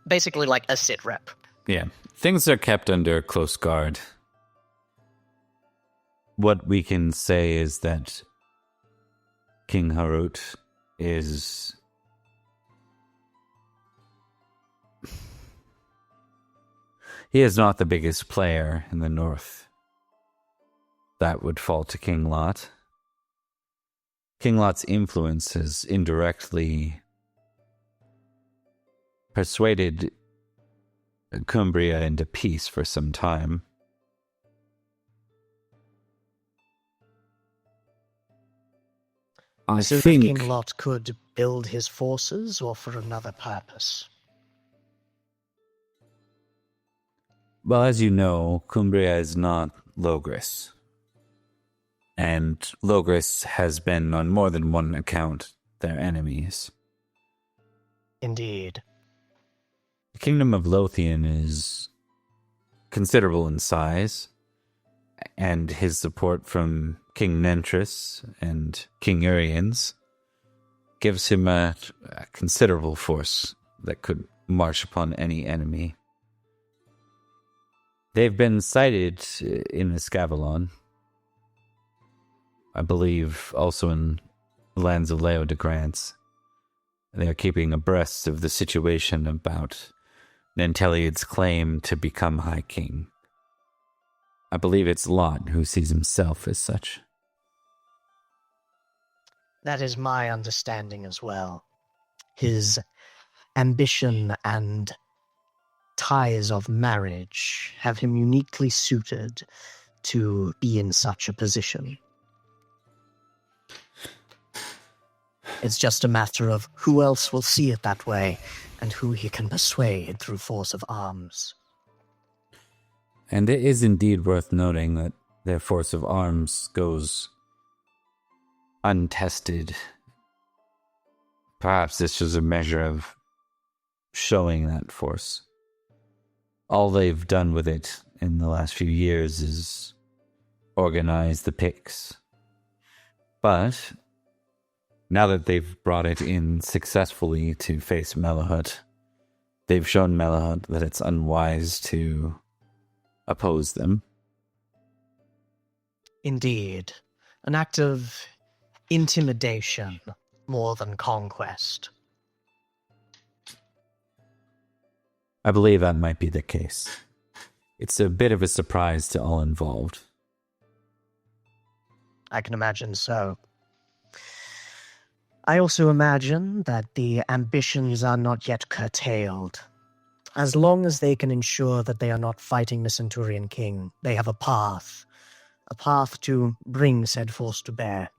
Basically like a sit rep. Yeah, things are kept under close guard. What we can say is that King Harut is... he is not the biggest player in the north. That would fall to King Lot. King Lot's influence has indirectly persuaded Cumbria into peace for some time. I So think... King Lot could build his forces, or for another purpose? Well, as you know, Cumbria is not Logres. And Logres has been, on more than one account, their enemies. Indeed. The Kingdom of Lothian is considerable in size, and his support from King Nentris and King Uriens gives him a considerable force that could march upon any enemy. They've been sighted in Escavalon, I believe also in the lands of Leo de Grants. They are keeping abreast of the situation about Nanteleod's claim to become High King. I believe it's Lot who sees himself as such. That is my understanding as well. His ambition and ties of marriage have him uniquely suited to be in such a position. It's just a matter of who else will see it that way and who he can persuade through force of arms. And it is indeed worth noting that their force of arms goes untested. Perhaps this was a measure of showing that force. All they've done with it in the last few years is organize the picks. But now that they've brought it in successfully to face Malahut, they've shown Malahut that it's unwise to oppose them. Indeed. An act of intimidation more than conquest. I believe that might be the case. It's a bit of a surprise to all involved. I can imagine so. I also imagine that the ambitions are not yet curtailed. As long as they can ensure that they are not fighting the Centurion King, they have a path to bring said force to bear.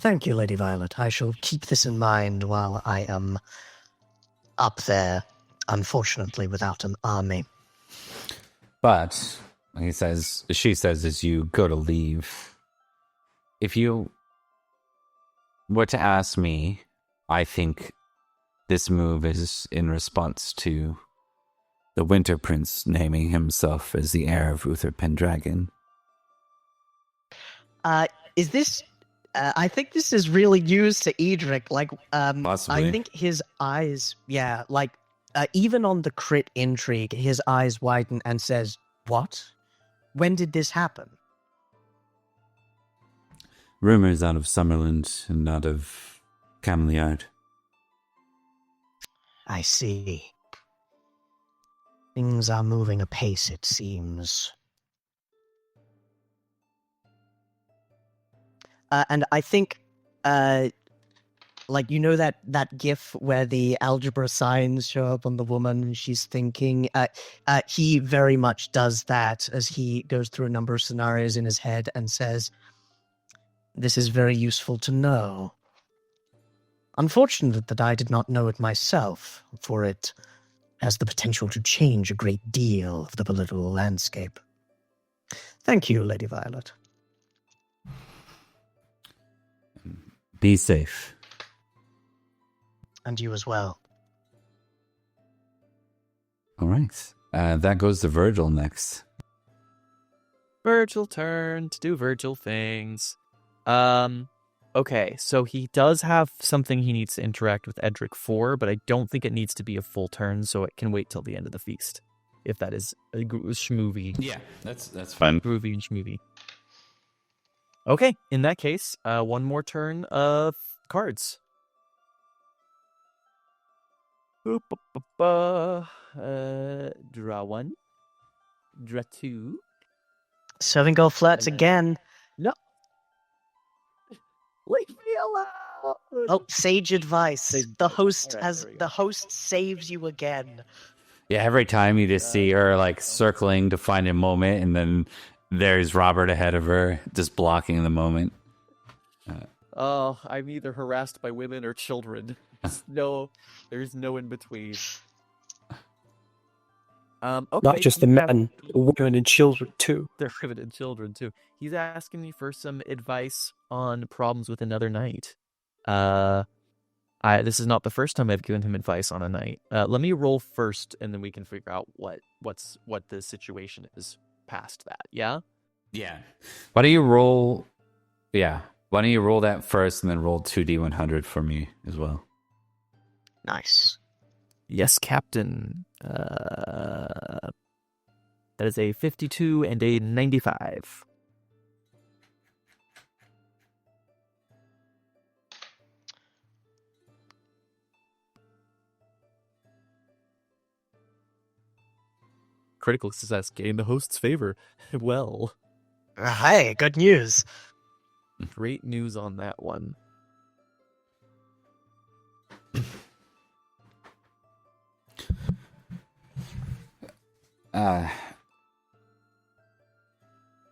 Thank you, Lady Violet. I shall keep this in mind while I am up there, unfortunately without an army. But she says as you go to leave, if you were to ask me, I think this move is in response to the Winter Prince naming himself as the heir of Uther Pendragon. Is this... I think this is really used to Edrich. Possibly. I think his eyes, even on the crit intrigue, his eyes widen and says, "What? When did this happen?" Rumors out of Summerland and out of Cameliard. I see. Things are moving apace, it seems. And I think, that gif where the algebra signs show up on the woman and she's thinking, he very much does that as he goes through a number of scenarios in his head and says, "This is very useful to know. Unfortunate that I did not know it myself, for it has the potential to change a great deal of the political landscape. Thank you, Lady Violet." Be safe. And you as well. All right. That goes to Virgil next. Virgil turn to do Virgil things. Okay, so he does have something he needs to interact with Edrich for, but I don't think it needs to be a full turn, so it can wait till the end of the feast. If that is a schmoovy. Yeah, that's fun. Groovy and schmoovy. Okay, in that case, one more turn of cards. Draw one. Draw two. Serving goal flirts again. No. Leave me alone. Oh, sage advice. The host All right, there we go. saves you again. Yeah, every time you just see her like circling to find a moment, and then there's Robert ahead of her, just blocking the moment. Oh, I'm either harassed by women or children. There's no in between. Okay, Not just the men, women and children too. they're women and children too. He's asking me for some advice on problems with another knight. This is not the first time I've given him advice on a knight. Let me roll first, and then we can figure out what the situation is past that. Yeah. Yeah. Why don't you roll? Yeah. Why don't you roll that first, and then roll 2d100 for me as well? Nice. Yes, Captain. That is a 52 and a 95. Critical success, gain the host's favor. Well, Hey, good news. great news on that one.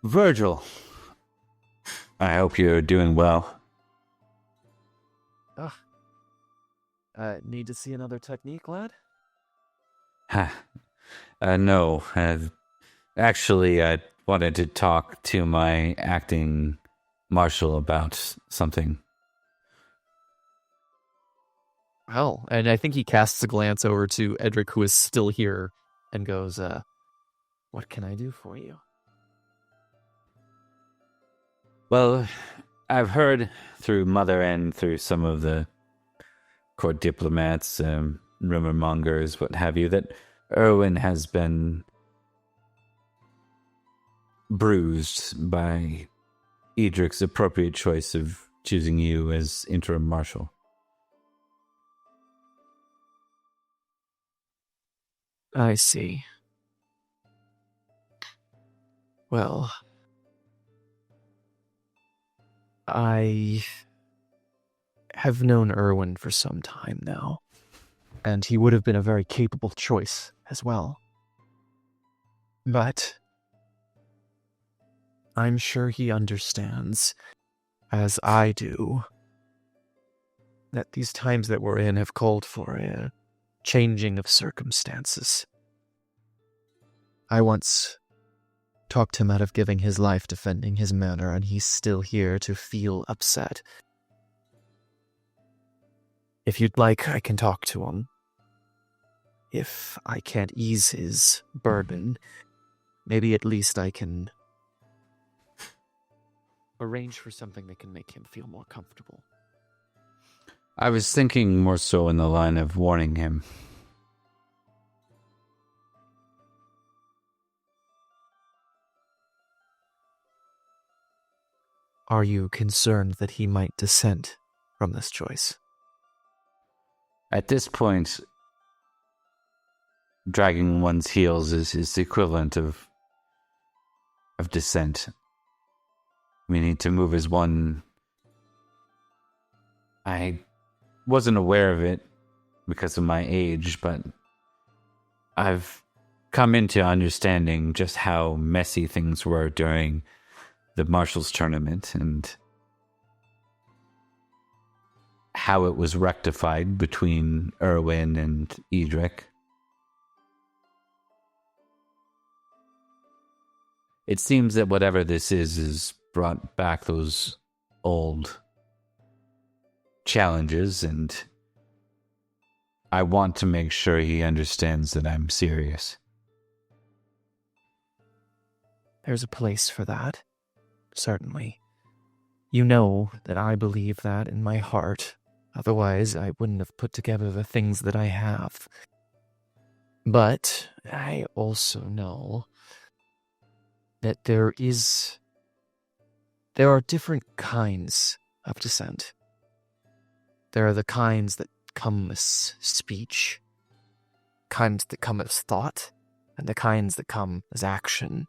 Virgil, I hope you're doing well. Need to see another technique, lad? No. Actually, I wanted to talk to my acting marshal about something. Well, and I think he casts a glance over to Edrich, who is still here, and goes, what can I do for you? Well, I've heard through Mother and through some of the court diplomats, rumor mongers, what have you, that Erwin has been bruised by Edrich's appropriate choice of choosing you as interim marshal. I see. Well, I have known Erwin for some time now. And he would have been a very capable choice as well. But I'm sure he understands, as I do, that these times that we're in have called for a changing of circumstances. I once talked him out of giving his life defending his manor, and he's still here to feel upset. If you'd like, I can talk to him. If I can't ease his burden, maybe at least I can arrange for something that can make him feel more comfortable. I was thinking more so in the line of warning him. Are you concerned that he might dissent from this choice? At this point, dragging one's heels is the equivalent of dissent. We need to move as one. I wasn't aware of it because of my age, but I've come into understanding just how messy things were during the Marshals tournament and how it was rectified between Erwin and Edrich. It seems that whatever this is brought back those old challenges, and I want to make sure he understands that I'm serious. There's a place for that. Certainly. You know that I believe that in my heart. Otherwise, I wouldn't have put together the things that I have. But I also know that there are different kinds of dissent. There are the kinds that come as speech, kinds that come as thought, and the kinds that come as action.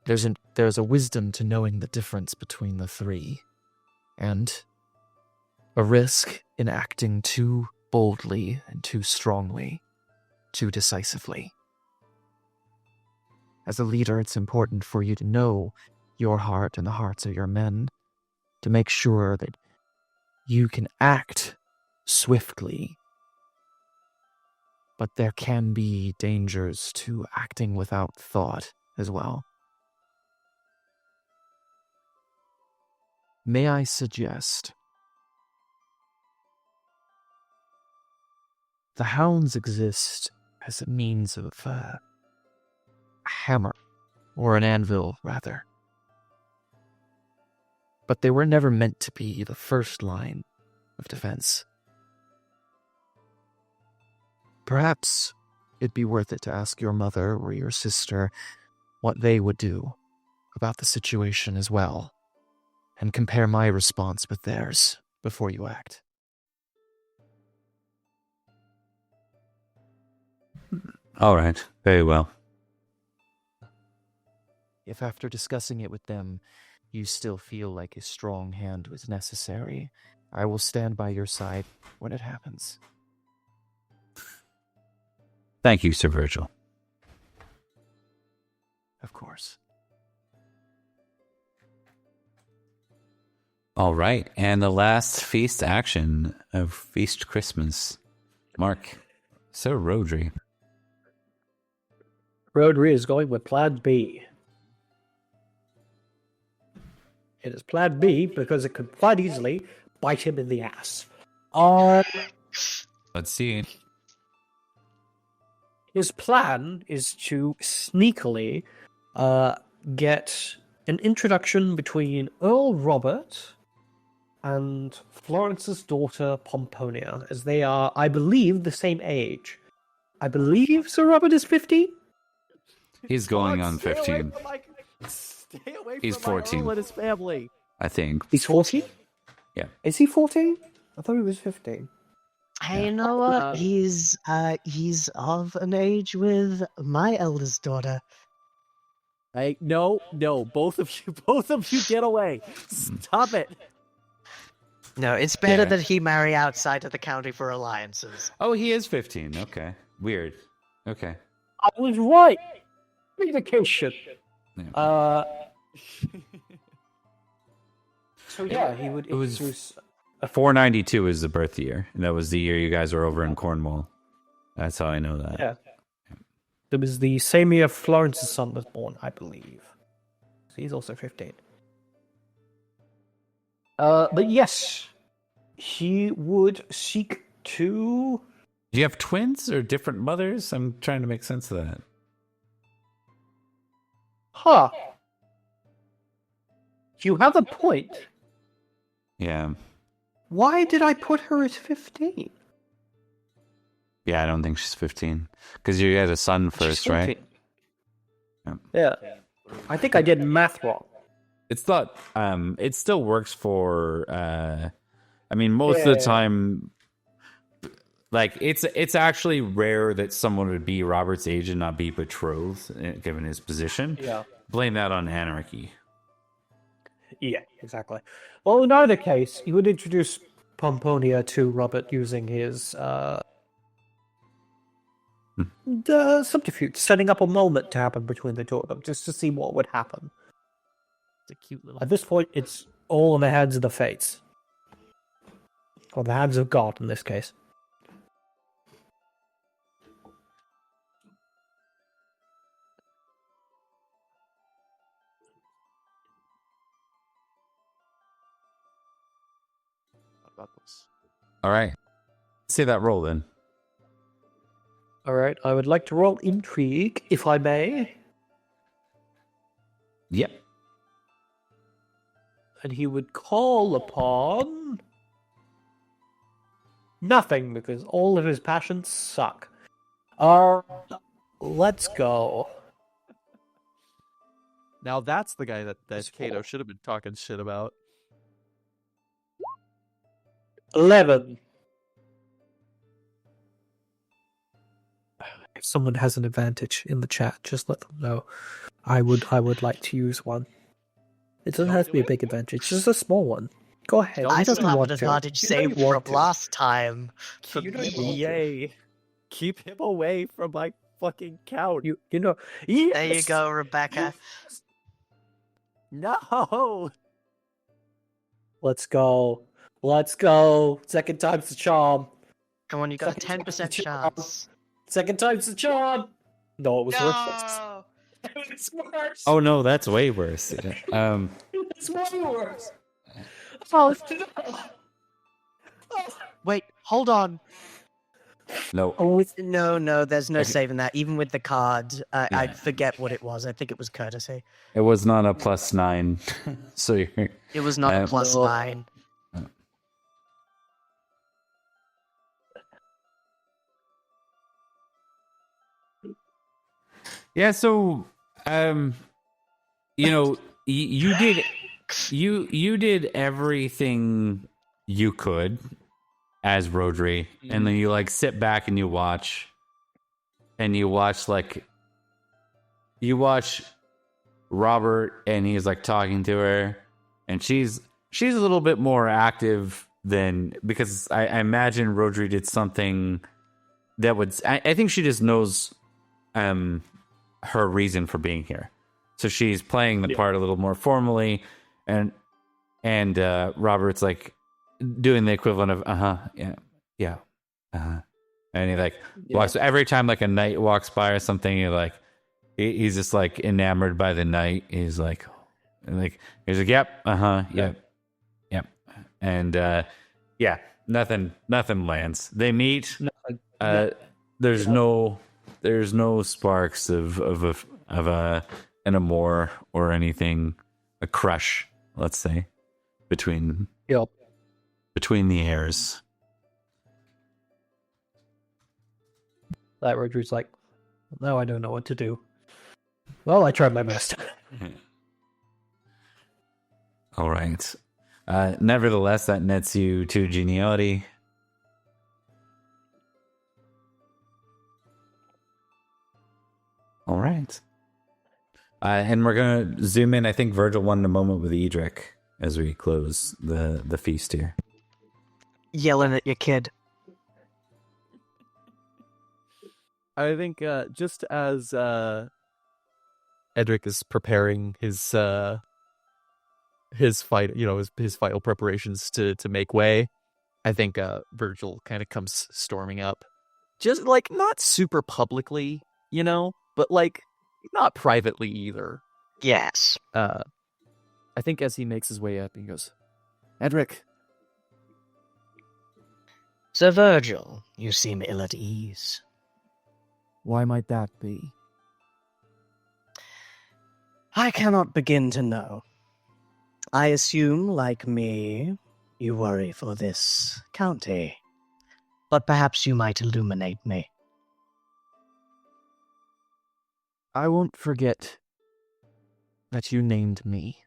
There's a wisdom to knowing the difference between the three, and a risk in acting too boldly and too strongly, too decisively. As a leader, it's important for you to know your heart and the hearts of your men, to make sure that you can act swiftly. But there can be dangers to acting without thought as well. May I suggest, the hounds exist as a means of a hammer, or an anvil, rather. But they were never meant to be the first line of defense. Perhaps it'd be worth it to ask your mother or your sister what they would do about the situation as well, and compare my response with theirs before you act. All right, very well. If after discussing it with them, you still feel like a strong hand was necessary, I will stand by your side when it happens. Thank you, Sir Virgil. Of course. All right, and the last feast action of Feast Christmas. Mark, Sir Rhodri. Rhodri is going with Plan B. It is Plan B because it could quite easily bite him in the ass. Let's see. His plan is to sneakily get an introduction between Earl Robert and Florence's daughter Pomponia, as they are, I believe, the same age. I believe Sir Robert is 15? He's going on 15. Stay away He's from 14. my Earl and his family. I think. He's 14? Yeah. Is he 14? I thought he was 15. Hey, you know what? He's of an age with my eldest daughter. Hey, no, both of you get away. Stop it. No, it's better Yeah. that he marry outside of the county for alliances. Oh, he is 15. Okay. Weird. Okay. I was right. Vindication. Yeah. So yeah, he would. It was introduce 492 is the birth year. And that was the year you guys were over in Cornwall. That's how I know that. Yeah. It was the same year Florence's son was born, I believe. So he's also 15. But yes, he would seek to. Do you have twins or different mothers? I'm trying to make sense of that. Huh. You have a point. Yeah. Why did I put her as 15? Yeah, I don't think she's 15. Because you had a son first, She's right? 14. Yeah. I think I did math wrong. It's not, it still works for, I mean, most of the time, like, it's actually rare that someone would be Robert's age and not be betrothed, given his position. Yeah. Blame that on Anarchy. Yeah, exactly. Well, in either case, he would introduce Pomponia to Robert using his subterfuge, setting up a moment to happen between the two of them, just to see what would happen. It's a cute little. At this point, it's all in the hands of the fates. Or the hands of God, in this case. About this. All right. Say that roll then. Alright, I would like to roll intrigue, if I may. Yep. And he would call upon nothing, because all of his passions suck. Let's go. Now that's the guy that Cato should have been talking shit about. 11. If someone has an advantage in the chat, just let them know. I would like to use one. It doesn't have to be a big advantage, just a small one. Go ahead. I You don't still have want an to. advantage You don't saved want from to. last time. You don't want to. Yay! Keep him away from my fucking couch. You know. There you Yes! go, Rebecca. No. Let's go. Let's go. Second time's the charm. Come on, you got a Second 10% time's the charm. chance. Second time's the charm. No, it was worse. No! It's worse. Oh, no, that's way worse. Yeah. It's way worse. Oh, Wait, hold on. No. No, there's no Okay. saving that. Even with the card, I Yeah. forget what it was. I think it was courtesy. It was not a +9. So you're... It was not a plus no. 9. Yeah, so you know, you did everything you could as Rhodri, and then you like sit back and you watch Robert, and he's like talking to her, and she's a little bit more active than, because I imagine Rhodri did something that would, I think she just knows her reason for being here, so she's playing the part a little more formally, and Robert's like doing the equivalent of and he like walks every time like a knight walks by or something. He like he's just like enamored by the knight. He's like he's like yep, and nothing lands. They meet. There's no sparks of an amour or anything, a crush, let's say, between the heirs. That Rhodri's like, now I don't know what to do. Well, I tried my best. All right. Nevertheless, that nets you to geniality. All right. And we're going to zoom in. I think Virgil wanted a moment with Edrich as we close the feast here. yelling at your kid. I think just as Edrich is preparing his fight, his final preparations to make way, I think Virgil kind of comes storming up, just like not super publicly, but like not privately either. Yes. I think as he makes his way up, he goes, "Edrich." Sir Virgil, you seem ill at ease. Why might that be? I cannot begin to know. I assume, like me, you worry for this county. But perhaps you might illuminate me. I won't forget that you named me.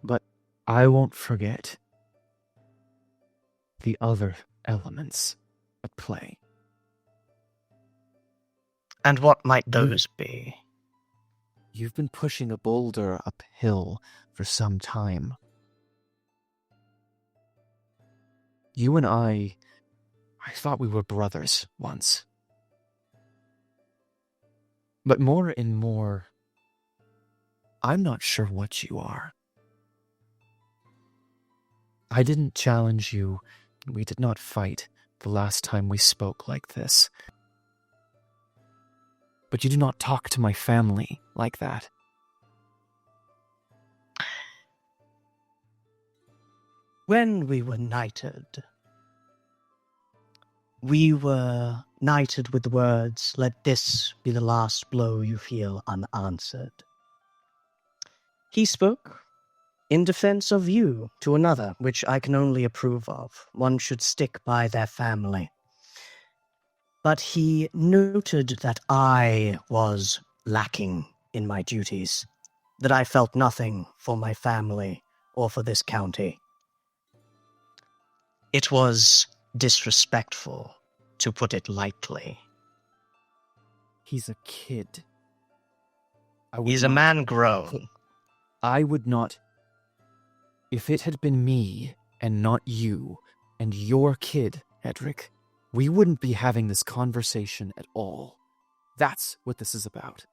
But I won't forget the other elements at play. And what might those be? You've been pushing a boulder uphill for some time. You and I thought we were brothers once. But more and more, I'm not sure what you are. I didn't challenge you. We did not fight the last time we spoke like this. But you do not talk to my family like that. When we were knighted with the words, "Let this be the last blow you feel unanswered." He spoke in defense of you to another, which I can only approve of. One should stick by their family. But he noted that I was lacking in my duties, that I felt nothing for my family or for this county. It was disrespectful, to put it lightly. He's a kid. He's a man grown. I would not... If it had been me, and not you, and your kid, Edrich, we wouldn't be having this conversation at all. That's what this is about.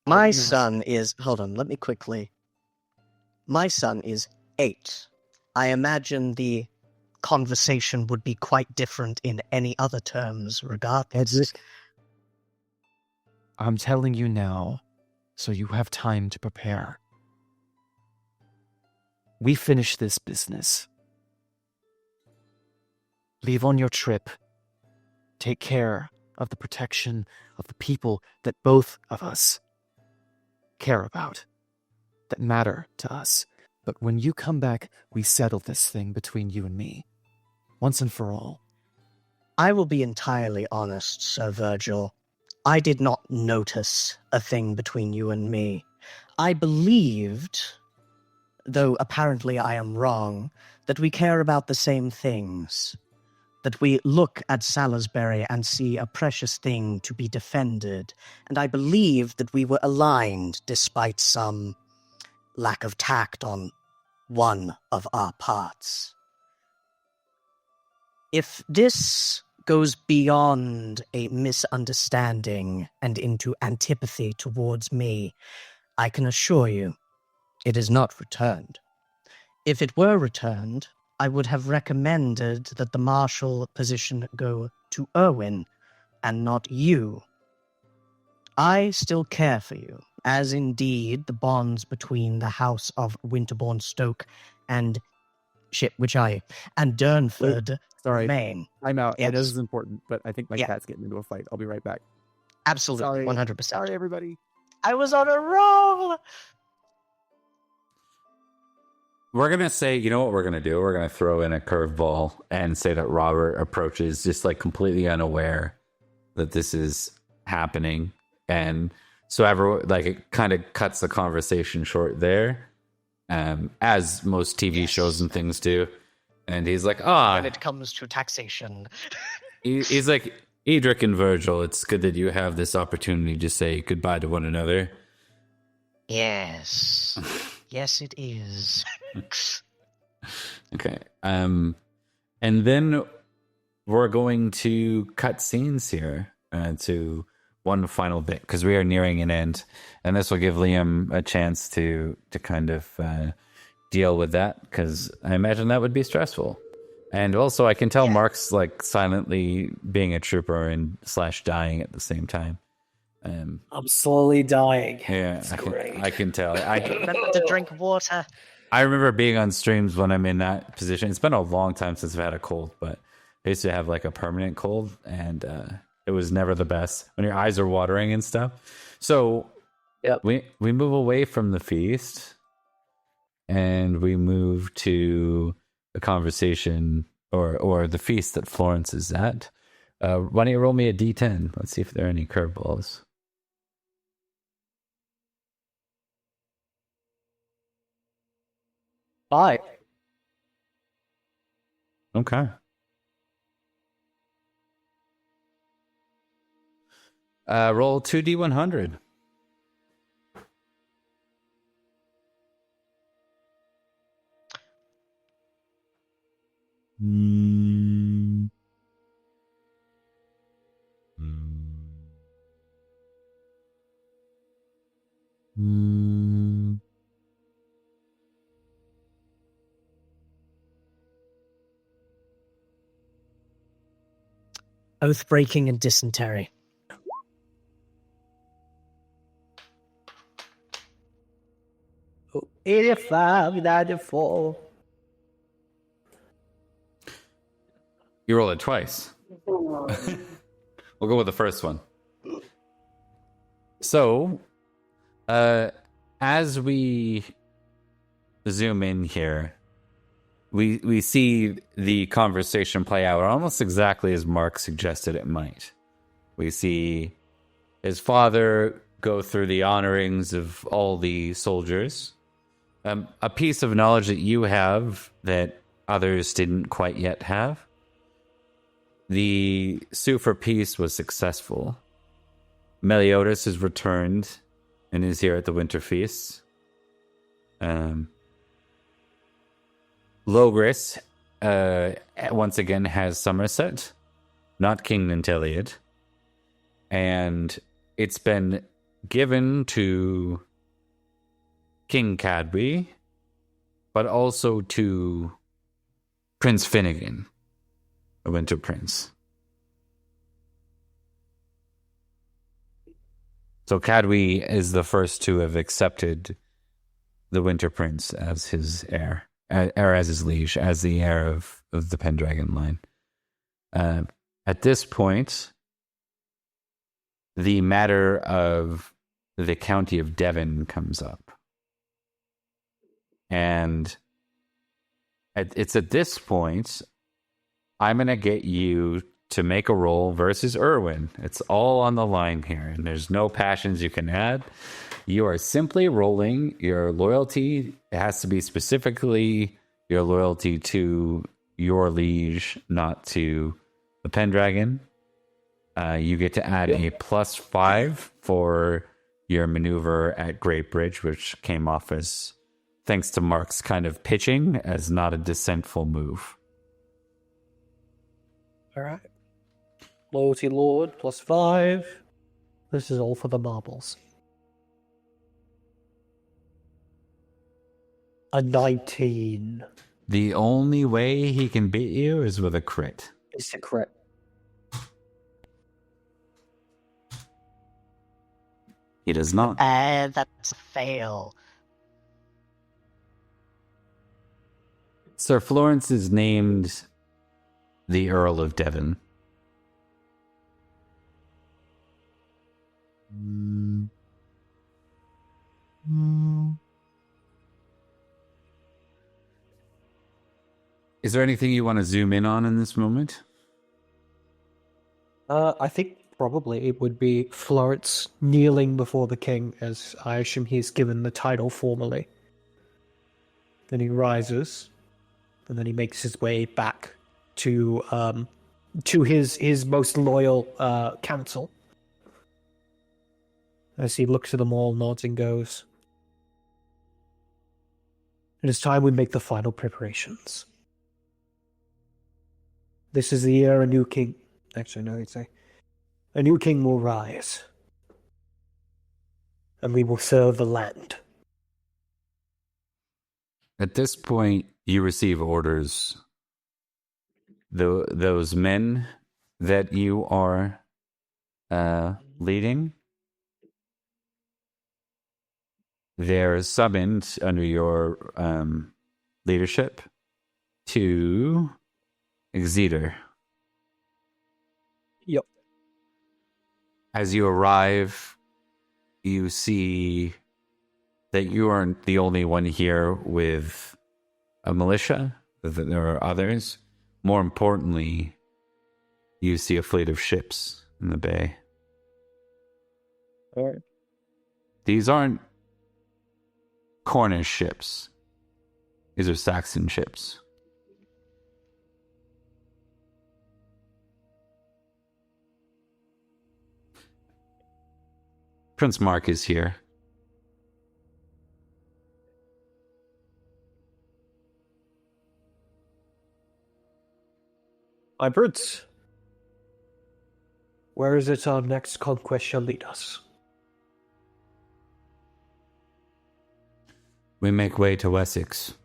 My son is... Hold on, let me quickly... My son is 8. I imagine the conversation would be quite different in any other terms regardless. Edrich, I'm telling you now, so you have time to prepare. We finish this business. Leave on your trip. Take care of the protection of the people that both of us care about, that matter to us. But when you come back, we settle this thing between you and me, once and for all. I will be entirely honest, Sir Virgil. I did not notice a thing between you and me. I believed, though apparently I am wrong, that we care about the same things. That we look at Salisbury and see a precious thing to be defended. And I believed that we were aligned despite some lack of tact on one of our parts. If this goes beyond a misunderstanding and into antipathy towards me, I can assure you it is not returned. If it were returned, I would have recommended that the marshal position go to Erwin and not you. I still care for you, as indeed the bonds between the house of Winterbourne, Stoke, and Durnford remain. I'm out. Yes. I know this is important, but I think my Yeah. cat's getting into a fight. I'll be right back. Absolutely, Sorry. 100%. Sorry, everybody. I was on a roll! We're going to say, you know what we're going to do? We're going to throw in a curveball and say that Robert approaches just like completely unaware that this is happening. And so everyone, like, it kind of cuts the conversation short there, as most TV shows and things do. And he's like, When it comes to taxation. he's like, Edrich and Virgil, it's good that you have this opportunity to say goodbye to one another. Yes. Yes, it is. Okay. And then we're going to cut scenes here to one final bit because we are nearing an end, and this will give Liam a chance to kind of deal with that because I imagine that would be stressful. And also, I can tell Mark's like silently being a trooper and / dying at the same time. I'm slowly dying. Yeah, I can tell. Remember to drink water. I remember being on streams when I'm in that position. It's been a long time since I've had a cold, but I used to have like a permanent cold, and it was never the best when your eyes are watering and stuff. So we move away from the feast, and we move to the conversation or the feast that Florence is at. Why don't you roll me a d10? Let's see if there are any curveballs. Bye. Okay. Roll 2d100. Oath breaking and dysentery. Oh, 85, 94. You roll it twice. We'll go with the first one. So, as we zoom in here, we see the conversation play out almost exactly as Mark suggested it might. We see his father go through the honorings of all the soldiers. A piece of knowledge that you have that others didn't quite yet have. The sue for peace was successful. Meliodas has returned and is here at the winter feasts. Logres once again has Somerset, not King Nanteleod. And it's been given to King Cadwy, but also to Prince Finnegan, a Winter Prince. So Cadwy is the first to have accepted the Winter Prince as his heir, or as his liege, as the heir of the Pendragon line. At this point, the matter of the county of Devon comes up. And it's at this point, I'm going to get you to make a roll versus Irwin. It's all on the line here, and there's no passions you can add. You are simply rolling your loyalty. It has to be specifically your loyalty to your liege, not to the Pendragon. You get to add a +5 for your maneuver at Great Bridge, which came off as, thanks to Mark's kind of pitching, as not a dissentful move. All right. Loyalty Lord +5. This is all for the marbles. A 19. The only way he can beat you is with a crit. It's a crit. He does not. That's a fail. Sir Florence is named the Earl of Devon. Is there anything you want to zoom in on in this moment? I think probably it would be Florence kneeling before the king, as I assume he's given the title formally. Then he rises, and then he makes his way back to his most loyal council. As he looks at them all, nods and goes, It is time we make the final preparations. This is the year a new king... Actually, no, he'd say... A new king will rise. And we will serve the land. At this point, you receive orders. Those men that you are leading, they're summoned under your leadership to Exeter. Yep. As you arrive, you see that you aren't the only one here with a militia, that there are others. More importantly, you see a fleet of ships in the bay. All right. These aren't Cornish ships. These are Saxon ships. Prince Mark is here. My Prince, where is it our next conquest shall lead us? We make way to Wessex.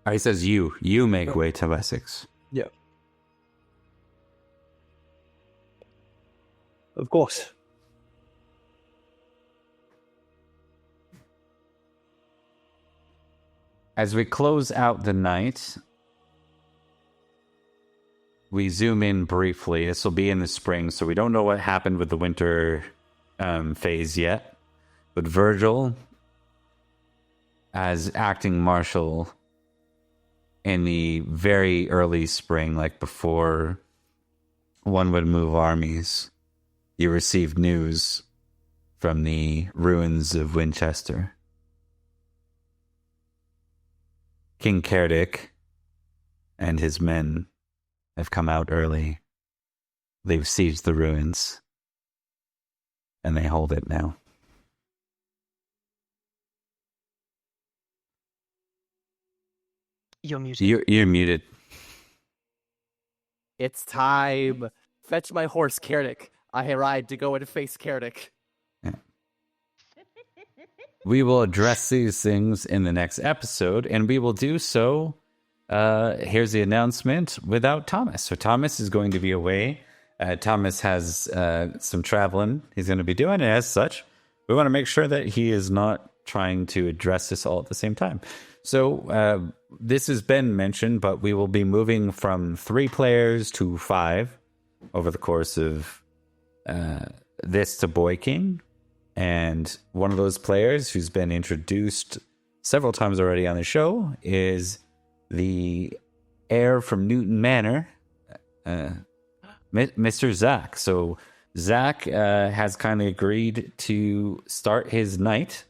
He says you make way to Wessex. Yeah. Of course. As we close out the night, we zoom in briefly. This will be in the spring, so we don't know what happened with the winter phase yet. But Virgil, as acting marshal in the very early spring, like before one would move armies, you received news from the ruins of Winchester. King Cerdic and his men have come out early. They've seized the ruins, and they hold it now. You're muted. You're muted. It's time. Fetch my horse, Cerdic. I ride to go and face Cerdic. We will address these things in the next episode, and we will do so. Here's the announcement without Thomas. So Thomas is going to be away. Thomas has some traveling he's going to be doing, and as such, we want to make sure that he is not trying to address this all at the same time. So this has been mentioned, but we will be moving from 3 players to 5 over the course of this to Boy King. And one of those players who's been introduced several times already on the show is the heir from Newton Manor, Mr. Zach. So Zach has kindly agreed to start his knight,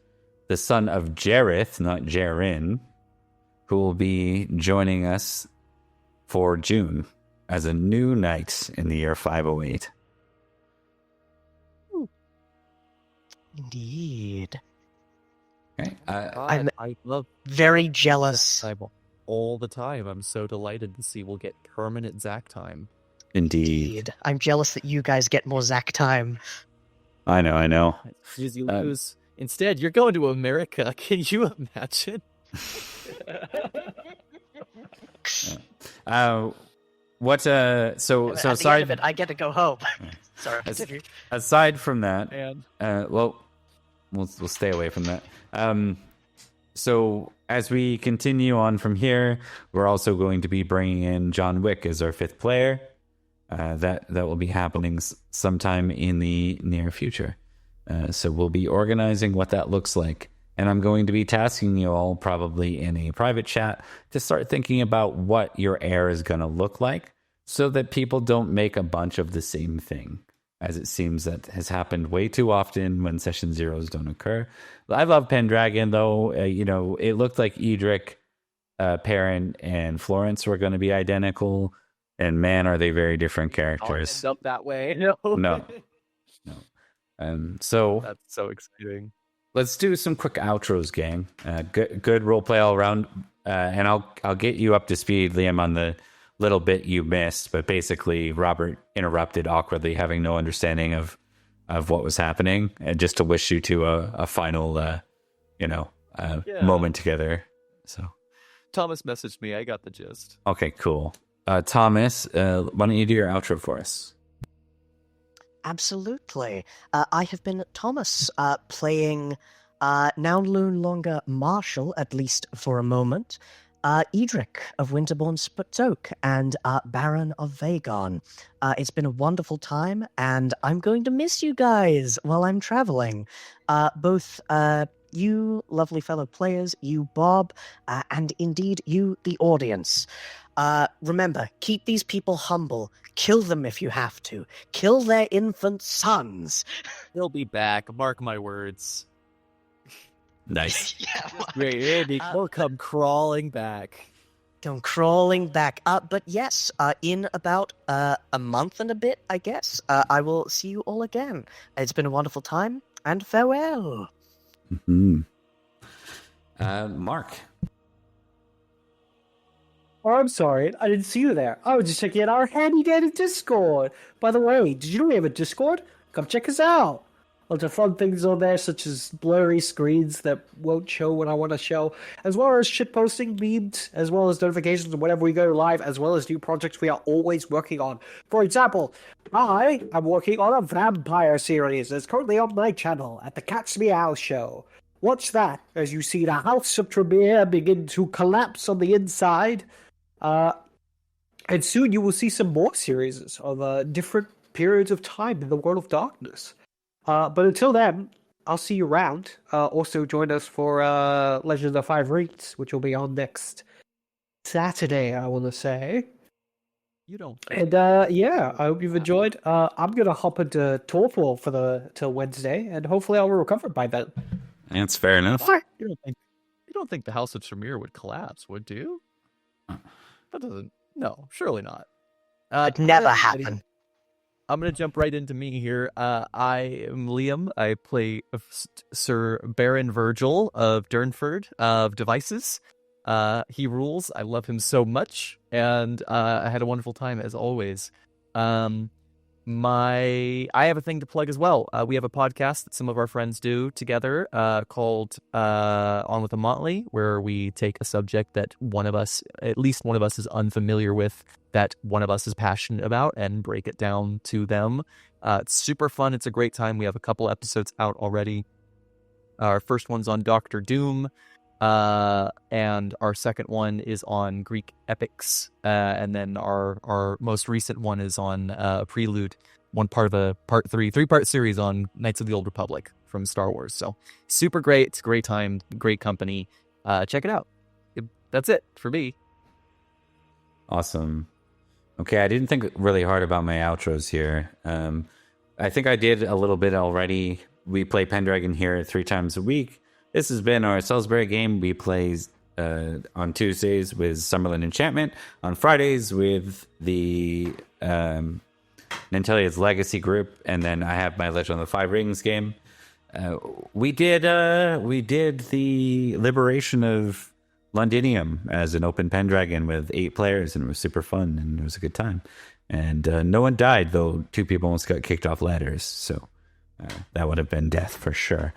the son of Jareth, not Jarin, who will be joining us for June as a new knight in the year 508. Indeed. Okay. I'm I love very jealous. Zach time all the time. I'm so delighted to see we'll get permanent Zach time. Indeed. I'm jealous that you guys get more Zach time. I know. As you lose. Instead, you're going to America. Can you imagine? What so At the end aside of it, I get to go home. Sorry. aside from that, And well, we'll stay away from that. So as we continue on from here, we're also going to be bringing in John Wick as our 5th player. That will be happening sometime in the near future. So we'll be organizing what that looks like. And I'm going to be tasking you all probably in a private chat to start thinking about what your heir is going to look like so that people don't make a bunch of the same thing, as it seems that has happened way too often when session zeros don't occur. I love Pendragon, though. It looked like Edrich, Perin, and Florence were going to be identical. And man, are they very different I'll characters. end up that way. No. No. So That's so exciting. let's do some quick outros, gang. Good role play all around, and I'll get you up to speed, Liam, on the little bit you missed. But basically, Robert interrupted awkwardly, having no understanding of what was happening, and just to wish you to a final, moment together. So Thomas messaged me. I got the gist. okay, cool. Thomas, why don't you do your outro for us? Absolutely. I have been Thomas, playing now no longer Marshal, at least for a moment, Edrich of Winterbourne Stoke and Baron of Vagon. It's been a wonderful time, and I'm going to miss you guys while I'm traveling. Both you, lovely fellow players, you, Bob, and indeed you, the audience. Remember, keep these people humble. Kill them if you have to. Kill their infant sons. He'll be back. Mark my words. Nice. Yeah, Great, Andy. He'll come crawling back. come crawling back. But yes, in about a month and a bit, I guess, I will see you all again. It's been a wonderful time, and farewell. Mm-hmm. Mark. Oh, I'm sorry. I didn't see you there. I was just checking out our handy-dandy Discord. By the way, did you know we have a Discord? Come check us out. Lots of fun things on there, such as blurry screens that won't show when I want to show, as well as shitposting, memes, as well as notifications whenever we go live, as well as new projects we are always working on. For example, I am working on a vampire series that's currently on my channel at the Cat's Meow Show. Watch that as you see the House of Tremere begin to collapse on the inside. And soon you will see some more series of different periods of time in the World of Darkness. But until then, I'll see you around. Also join us for Legend of the Five Rings, which will be on next Saturday, I want to say. You don't. And yeah, I hope you've enjoyed. I'm gonna hop into Torpor till Wednesday, and hopefully I'll recover by then. That's fair enough. You don't think the House of Tremere would collapse, would you? That doesn't. No, surely not. It never alrighty. happened. I'm going to jump right into me here. I am Liam. I play Sir Baron Virgil of Durnford of Devices. He rules. I love him so much, and I had a wonderful time as always. I have a thing to plug as well. We have a podcast that some of our friends do together called On With a Motley, where we take a subject that at least one of us is unfamiliar with, that one of us is passionate about, and break it down to them. It's super fun. It's a great time. We have a couple episodes out already. Our first one's on Doctor Doom, and our second one is on Greek epics, and then our most recent one is on Prelude, one part of a three-part series on Knights of the Old Republic from Star Wars. So super great. It's a great time, great company. Check it out. That's it for me. Awesome. Okay, I didn't think really hard about my outros here. I think I did a little bit already. We play Pendragon here 3 times a week. This has been our Salisbury game. We play on Tuesdays with Summerlin Enchantment, on Fridays with the Nanteleod's Legacy group, and then I have my Legend of the Five Rings game. We did the Liberation of Londinium as an open Pendragon with 8 players, and it was super fun, and it was a good time. And no one died, though 2 people almost got kicked off ladders, so that would have been death for sure.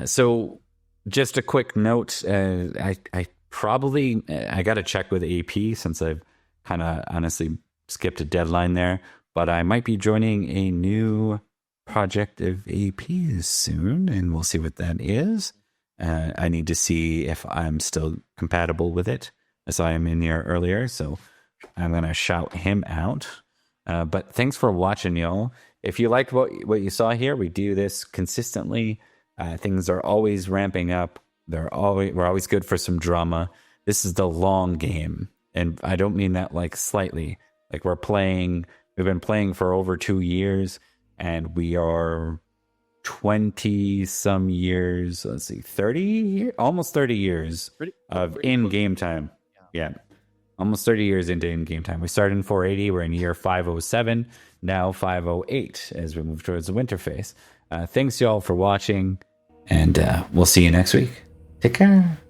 So just a quick note, I got to check with AP since I've kind of honestly skipped a deadline there, but I might be joining a new project of AP's soon, and we'll see what that is. I need to see if I'm still compatible with it, as I am in here earlier, so I'm going to shout him out. But thanks for watching, y'all. If you liked what you saw here, we do this consistently. Things are always ramping up. We're always good for some drama. This is the long game, and I don't mean that like slightly. Like we've been playing for over 2 years, and we are 20 some years, almost 30 years of in-game time. Yeah. almost 30 years into in-game time. We started in 480. We're in year 507, now 508 as we move towards the winter phase. Thanks, y'all, for watching, and we'll see you next week. Take care.